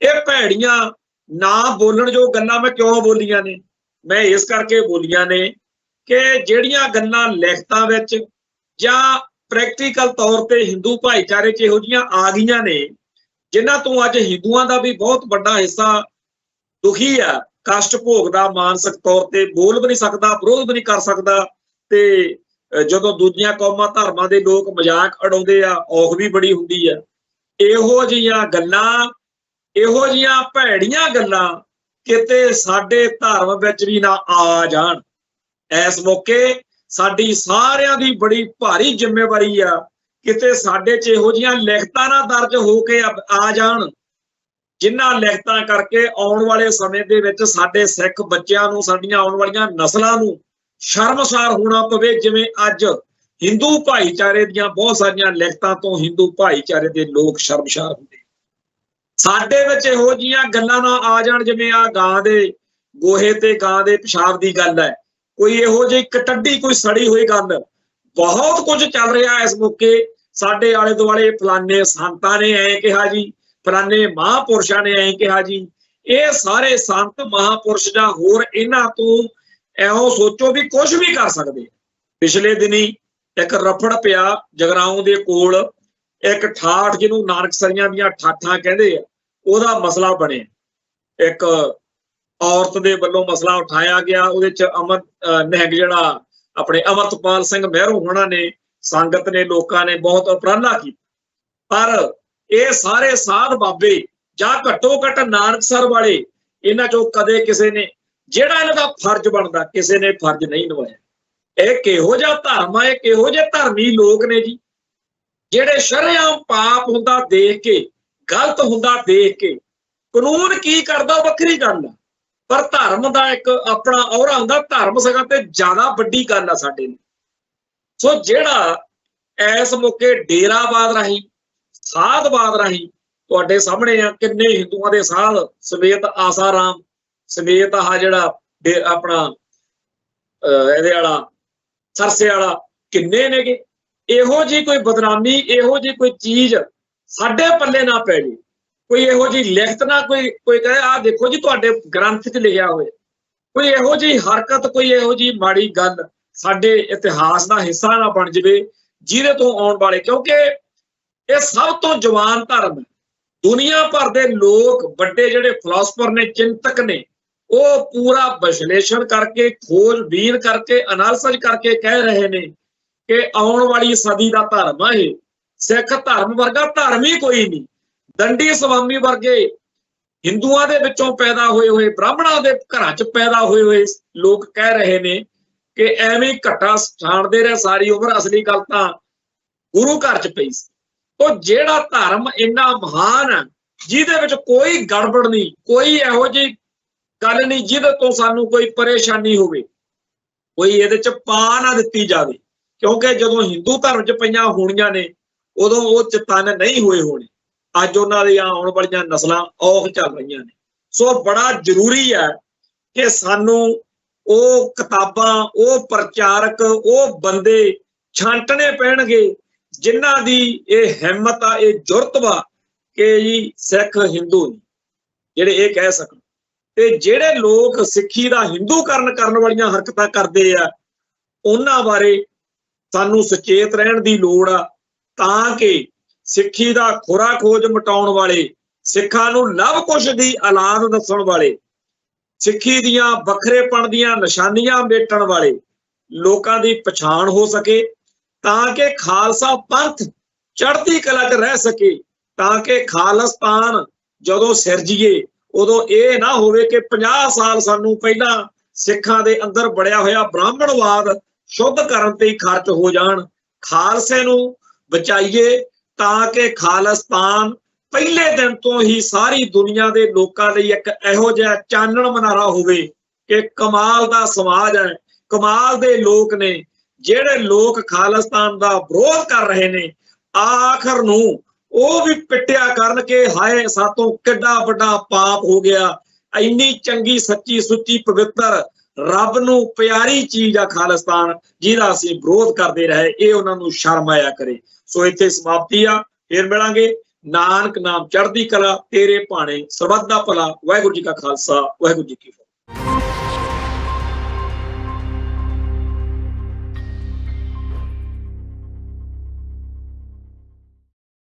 ਇਹ ਭੈੜੀਆਂ ਨਾ ਬੋਲਣ ਜੋ ਗੱਲਾਂ ਮੈਂ ਕਿਉਂ ਬੋਲੀਆਂ ਨੇ? ਮੈਂ ਇਸ ਕਰਕੇ ਬੋਲੀਆਂ ਨੇ ਕਿ ਜਿਹੜੀਆਂ ਗੱਲਾਂ ਲਿਖਤਾਂ ਵਿੱਚ ਜਾਂ ਪ੍ਰੈਕਟੀਕਲ ਤੌਰ ਤੇ ਹਿੰਦੂ ਭਾਈਚਾਰੇ 'ਚ ਇਹੋ ਜਿਹੀਆਂ ਆ ਗਈਆਂ ਨੇ, ਜਿਨ੍ਹਾਂ ਤੋਂ ਅੱਜ ਹਿੰਦੂਆਂ ਦਾ ਵੀ ਬਹੁਤ ਵੱਡਾ ਹਿੱਸਾ ਦੁਖੀ ਆ, ਕਸ਼ਟ ਭੋਗਦਾ, ਮਾਨਸਿਕ ਤੌਰ ਤੇ ਬੋਲ ਵੀ ਨਹੀਂ ਸਕਦਾ, ਵਿਰੋਧ ਵੀ ਨਹੀਂ ਕਰ ਸਕਦਾ। ਤੇ ਜਦੋਂ ਦੂਜੀਆਂ ਕੌਮਾਂ ਧਰਮਾਂ ਦੇ ਲੋਕ ਮਜ਼ਾਕ ਉਡਾਉਂਦੇ ਆ, ਔਖ ਵੀ ਬੜੀ ਹੁੰਦੀ ਆ। ਇਹੋ ਜਿਹੀਆਂ ਗੱਲਾਂ, ਇਹੋ ਜਿਹੀਆਂ ਭੈੜੀਆਂ ਗੱਲਾਂ ਕਿਤੇ ਸਾਡੇ ਧਰਮ ਵਿੱਚ ਵੀ ਨਾ ਆ ਜਾਣ। ਇਸ ਮੌਕੇ ਸਾਡੀ ਸਾਰਿਆਂ ਦੀ ਬੜੀ ਭਾਰੀ ਜ਼ਿੰਮੇਵਾਰੀ ਆ, ਕਿਤੇ ਸਾਡੇ 'ਚ ਇਹੋ ਜਿਹੀਆਂ ਲਿਖਤਾਂ ਨਾ ਦਰਜ ਹੋ ਕੇ ਆ ਜਾਣ, ਜਿਨ੍ਹਾਂ ਲਿਖਤਾਂ ਕਰਕੇ ਆਉਣ ਵਾਲੇ ਸਮੇਂ ਦੇ ਵਿੱਚ ਸਾਡੇ ਸਿੱਖ ਬੱਚਿਆਂ ਨੂੰ, ਸਾਡੀਆਂ ਆਉਣ ਵਾਲੀਆਂ ਨਸਲਾਂ ਨੂੰ ਸ਼ਰਮਸਾਰ ਹੋਣਾ ਪਵੇ। ਜਿਵੇਂ ਅੱਜ ਹਿੰਦੂ ਭਾਈਚਾਰੇ ਦੀਆਂ ਬਹੁਤ ਸਾਰੀਆਂ ਲਿਖਤਾਂ ਤੋਂ ਹਿੰਦੂ ਭਾਈਚਾਰੇ ਦੇ ਲੋਕ ਸ਼ਰਮਸਾਰ ਹੁੰਦੇ, ਸਾਡੇ ਵਿੱਚ ਇਹੋ ਜਿਹੀਆਂ ਗੱਲਾਂ ਨਾ ਆ ਜਾਣ ਜਿਵੇਂ ਆ ਗਾਂ ਦੇ ਗੋਹੇ ਤੇ ਗਾਂ ਦੇ ਪਿਸ਼ਾਬ ਦੀ ਗੱਲ ਹੈ, ਕੋਈ ਇਹੋ ਜਿਹੀ ਕਟੱਡੀ, ਕੋਈ ਸੜੀ ਹੋਈ ਗੱਲ। ਬਹੁਤ ਕੁਝ ਚੱਲ ਰਿਹਾ ਇਸ ਮੌਕੇ ਸਾਡੇ ਆਲੇ ਦੁਆਲੇ, ਫਲਾਨੇ ਸੰਤਾਂ ਨੇ ਐਂ ਕਿਹਾ ਜੀ, ਫਲਾਨੇ ਮਹਾਂਪੁਰਸ਼ਾਂ ਨੇ ਐਂ ਕਿਹਾ ਜੀ। ਇਹ ਸਾਰੇ ਸੰਤ ਮਹਾਂਪੁਰਸ਼ ਜਾਂ ਹੋਰ ਇਹਨਾਂ ਤੋਂ ਇਹੋ ਸੋਚੋ ਵੀ ਕੁਝ ਵੀ ਕਰ ਸਕਦੇ। ਪਿਛਲੇ ਦਿਨੀ ਇੱਕ ਰਫੜ ਪਿਆ ਜਗਰਾਉਂ ਦੇ ਕੋਲ, ਇੱਕ ਠਾਠ ਜਿਹਨੂੰ ਨਾਨਕਸਰੀਆਂ ਦੀਆਂ ਠਾਠਾਂ ਕਹਿੰਦੇ ਆ, ਉਹਦਾ ਮਸਲਾ ਬਣਿਆ। ਇੱਕ ਔਰਤ ਦੇ ਵੱਲੋਂ ਮਸਲਾ ਉਠਾਇਆ ਗਿਆ, ਉਹਦੇ 'ਚ ਨਿਹੰਗ ਜਿਹੜਾ ਆਪਣੇ ਅਮਰਤਪਾਲ ਸਿੰਘ ਮਹਿਰੋਂ ਹੋਣਾ ਨੇ, ਸੰਗਤ ਨੇ, ਲੋਕਾਂ ਨੇ ਬਹੁਤ ਉਪਰਾਲਾ ਕੀਤਾ। ਪਰ ਇਹ ਸਾਰੇ ਸਾਧ ਬਾਬੇ ਜਾਂ ਘੱਟੋ ਘੱਟ ਨਾਨਕਸਰ ਵਾਲੇ, ਇਹਨਾਂ 'ਚੋਂ ਕਦੇ ਕਿਸੇ ਨੇ ਜਿਹੜਾ ਇਹਨਾਂ ਦਾ ਫਰਜ਼ ਬਣਦਾ ਕਿਸੇ ਨੇ ਫਰਜ਼ ਨਹੀਂ ਨਿਭਾਇਆ। ਇਹ ਕਿਹੋ ਜਿਹਾ ਧਰਮ ਆ, ਇਹ ਕਿਹੋ ਜਿਹੇ ਧਰਮੀ ਲੋਕ ਨੇ ਜੀ, ਜਿਹੜੇ ਸ਼ਰੇਆਮ ਪਾਪ ਹੁੰਦਾ ਦੇਖ ਕੇ, ਗਲਤ ਹੁੰਦਾ ਦੇਖ ਕੇ, ਕਾਨੂੰਨ ਕੀ ਕਰਦਾ ਵੱਖਰੀ ਗੱਲ ਆ, ਪਰ ਧਰਮ ਦਾ ਇੱਕ ਆਪਣਾ ਔਰਾ ਹੁੰਦਾ। ਧਰਮ ਸਗਾ ਤੇ ਜ਼ਿਆਦਾ ਵੱਡੀ ਗੱਲ ਆ ਸਾਡੇ ਲਈ। ਸੋ ਜਿਹੜਾ ਇਸ ਮੌਕੇ ਡੇਰਾਵਾਦ ਰਾਹੀਂ, ਸਾਧਵਾਦ ਰਾਹੀਂ, ਤੁਹਾਡੇ ਸਾਹਮਣੇ ਆ ਕਿੰਨੇ ਹਿੰਦੂਆਂ ਦੇ ਸਾਧ ਸਮੇਤ ਆਸਾਰਾਮ ਸਮੇਤ ਆਹ ਜਿਹੜਾ ਆਪਣਾ ਇਹਦੇ ਵਾਲਾ ਸਰਸੇ ਵਾਲਾ ਕਿੰਨੇ ਨੇਗੇ। ਇਹੋ ਜਿਹੀ ਕੋਈ ਬਦਨਾਮੀ, ਇਹੋ ਜਿਹੀ ਕੋਈ ਚੀਜ਼ ਸਾਡੇ ਪੱਲੇ ਨਾ ਪੈ ਜੇ, ਕੋਈ ਇਹੋ ਜਿਹੀ ਲਿਖਤ ਨਾ ਕੋਈ ਕਹੇ ਆਹ ਦੇਖੋ ਜੀ ਤੁਹਾਡੇ ਗ੍ਰੰਥ 'ਚ ਲਿਖਿਆ ਹੋਵੇ, ਕੋਈ ਇਹੋ ਜਿਹੀ ਹਰਕਤ, ਕੋਈ ਇਹੋ ਜਿਹੀ ਮਾੜੀ ਗੱਲ ਸਾਡੇ ਇਤਿਹਾਸ ਦਾ ਹਿੱਸਾ ਨਾ ਬਣ ਜਾਵੇ, ਜਿਹਦੇ ਤੋਂ ਆਉਣ ਵਾਲੇ, ਕਿਉਂਕਿ ਇਹ ਸਭ ਤੋਂ ਜਵਾਨ ਧਰਮ ਹੈ। ਦੁਨੀਆ ਭਰ ਦੇ ਲੋਕ, ਵੱਡੇ ਜਿਹੜੇ ਫਿਲਾਸਫਰ ਨੇ, ਚਿੰਤਕ ਨੇ, ਉਹ ਪੂਰਾ ਵਿਸ਼ਲੇਸ਼ਣ ਕਰਕੇ, ਖੋਜਬੀਨ ਕਰਕੇ, ਅਨਾਲਿਸਿਸ ਕਰਕੇ ਕਹਿ ਰਹੇ ਨੇ ਕਿ ਆਉਣ ਵਾਲੀ ਸਦੀ ਦਾ ਧਰਮ ਆ ਇਹ। ਸਿੱਖ ਧਰਮ ਵਰਗਾ ਧਰਮ ਹੀ ਕੋਈ ਨਹੀਂ। ਦੰਡੀ ਸਵਾਮੀ ਵਰਗੇ ਹਿੰਦੂਆਂ ਦੇ ਵਿੱਚੋਂ ਪੈਦਾ ਹੋਏ, ਬ੍ਰਾਹਮਣਾਂ ਦੇ ਘਰਾਂ 'ਚ ਪੈਦਾ ਹੋਏ ਲੋਕ ਕਹਿ ਰਹੇ ਨੇ ਕਿ ਐਵੇਂ ਘੱਟਾ ਛਾਣਦੇ ਰਹੇ ਸਾਰੀ ਉਮਰ, ਅਸਲੀ ਗੱਲ ਤਾਂ ਗੁਰੂ ਘਰ 'ਚ ਪਈ ਸੀ। ਉਹ ਜਿਹੜਾ ਧਰਮ ਇੰਨਾ ਮਹਾਨ ਹੈ, ਜਿਹਦੇ ਵਿੱਚ ਕੋਈ ਗੜਬੜ ਨਹੀਂ, ਕੋਈ ਇਹੋ ਜਿਹੀ ਗੱਲ ਨਹੀਂ ਜਿਹਦੇ ਤੋਂ ਸਾਨੂੰ ਕੋਈ ਪਰੇਸ਼ਾਨੀ ਹੋਵੇ, ਕੋਈ ਇਹਦੇ 'ਚ ਪਾ ਨਾ ਦਿੱਤੀ ਜਾਵੇ। ਕਿਉਂਕਿ ਜਦੋਂ ਹਿੰਦੂ ਧਰਮ 'ਚ ਪਈਆਂ ਹੋਣੀਆਂ ਨੇ, ਉਦੋਂ ਉਹ ਚਿਤੰਨ ਨਹੀਂ ਹੋਏ ਹੋਣੇ। ਅੱਜ ਉਹਨਾਂ ਦੀਆਂ ਆਉਣ ਵਾਲੀਆਂ ਨਸਲਾਂ ਔਖ ਚੱਲ ਰਹੀਆਂ ਨੇ। ਸੋ ਬੜਾ ਜ਼ਰੂਰੀ ਹੈ ਕਿ ਸਾਨੂੰ ਉਹ ਕਿਤਾਬਾਂ, ਉਹ ਪ੍ਰਚਾਰਕ, ਉਹ ਬੰਦੇ ਛਾਂਟਣੇ ਪੈਣਗੇ ਜਿਨ੍ਹਾਂ ਦੀ ਇਹ ਹਿੰਮਤ ਆ, ਇਹ ਜੁਰਤ ਵਾ ਕਿ ਜੀ ਸਿੱਖ ਹਿੰਦੂ ਨੇ, ਜਿਹੜੇ ਇਹ ਕਹਿ ਸਕਣ। ਤੇ ਜਿਹੜੇ ਲੋਕ ਸਿੱਖੀ ਦਾ ਹਿੰਦੂਕਰਨ ਕਰਨ ਵਾਲੀਆਂ ਹਰਕਤਾਂ ਕਰਦੇ ਆ, ਉਹਨਾਂ ਬਾਰੇ ਸਾਨੂੰ ਸੁਚੇਤ ਰਹਿਣ ਦੀ ਲੋੜ ਆ, ਤਾਂ ਕਿ ਸਿੱਖੀ ਦਾ ਖੁਰਾ ਖੋਜ ਮਿਟਾਉਣ ਵਾਲੇ, ਸਿੱਖਾਂ ਨੂੰ ਲਵ ਕੁਸ਼ ਦੀ ਔਲਾਦ ਦੱਸਣ ਵਾਲੇ, ਸਿੱਖੀ ਦੀਆਂ ਵੱਖਰੇਪਣ ਦੀਆਂ ਨਿਸ਼ਾਨੀਆਂ ਮੇਟਣ ਵਾਲੇ ਲੋਕਾਂ ਦੀ ਪਛਾਣ ਹੋ ਸਕੇ, ਤਾਂ ਕਿ ਖਾਲਸਾ ਪੰਥ ਚੜ੍ਹਦੀ ਕਲਾ 'ਚ ਰਹਿ ਸਕੇ, ਤਾਂ ਕਿ ਖਾਲਿਸਤਾਨ ਜਦੋਂ ਸਿਰਜੀਏ ਉਦੋਂ ਇਹ ਨਾ ਹੋਵੇ ਕਿ 50 ਸਾਲ ਸਾਨੂੰ ਪਹਿਲਾਂ ਸਿੱਖਾਂ ਦੇ ਅੰਦਰ ਬੜਿਆ ਹੋਇਆ ਬ੍ਰਾਹਮਣਵਾਦ ਸ਼ੁੱਧ ਕਰਨ ਤੇ ਹੀ ਖਰਚ ਹੋ ਜਾਣ। ਖਾਲਸੇ ਨੂੰ ਬਚਾਈਏ ਤਾਂ ਕਿ ਖਾਲਿਸਤਾਨ ਪਹਿਲੇ ਦਿਨ ਤੋਂ ਹੀ ਸਾਰੀ ਦੁਨੀਆ ਦੇ ਲੋਕਾਂ ਲਈ ਇੱਕ ਇਹੋ ਜਿਹਾ ਚਾਨਣ ਮਨਾਰਾ ਹੋਵੇ ਕਿ ਕਮਾਲ ਦਾ ਸਮਾਜ ਹੈ, ਕਮਾਲ ਦੇ ਲੋਕ ਨੇ। ਜਿਹੜੇ ਲੋਕ ਖਾਲਿਸਤਾਨ ਦਾ ਵਿਰੋਧ ਕਰ ਰਹੇ ਨੇ, ਆਖਰ ਨੂੰ ਉਹ ਵੀ ਪਿੱਟਿਆ ਕਰਨ ਕਿ ਹਾਏ ਸਾਤੋਂ ਕਿੱਡਾ ਵੱਡਾ ਪਾਪ ਹੋ ਗਿਆ। ਇੰਨੀ ਚੰਗੀ, ਸੱਚੀ, ਸੁੱਚੀ, ਪਵਿੱਤਰ, ਰੱਬ ਨੂੰ ਪਿਆਰੀ ਚੀਜ਼ ਆ ਖਾਲਿਸਤਾਨ, ਜਿਹਦਾ ਅਸੀਂ ਵਿਰੋਧ ਕਰਦੇ ਰਹੇ। ਇਹ ਉਹਨਾਂ ਨੂੰ ਸ਼ਰਮ ਆਇਆ ਕਰੇ। ਸੋ ਇੱਥੇ ਸਮਾਪਤੀ ਆ, ਫੇਰ ਮਿਲਾਂਗੇ। ਨਾਨਕ ਨਾਮ ਚੜ੍ਹਦੀ ਕਲਾ, ਤੇਰੇ ਭਾਣੇ ਸਰਬੱਤ ਦਾ ਭਲਾ। ਵਾਹਿਗੁਰੂ ਜੀ ਕਾ ਖਾਲਸਾ, ਵਾਹਿਗੁਰੂ ਜੀ ਕੀ ਫਤਿਹ।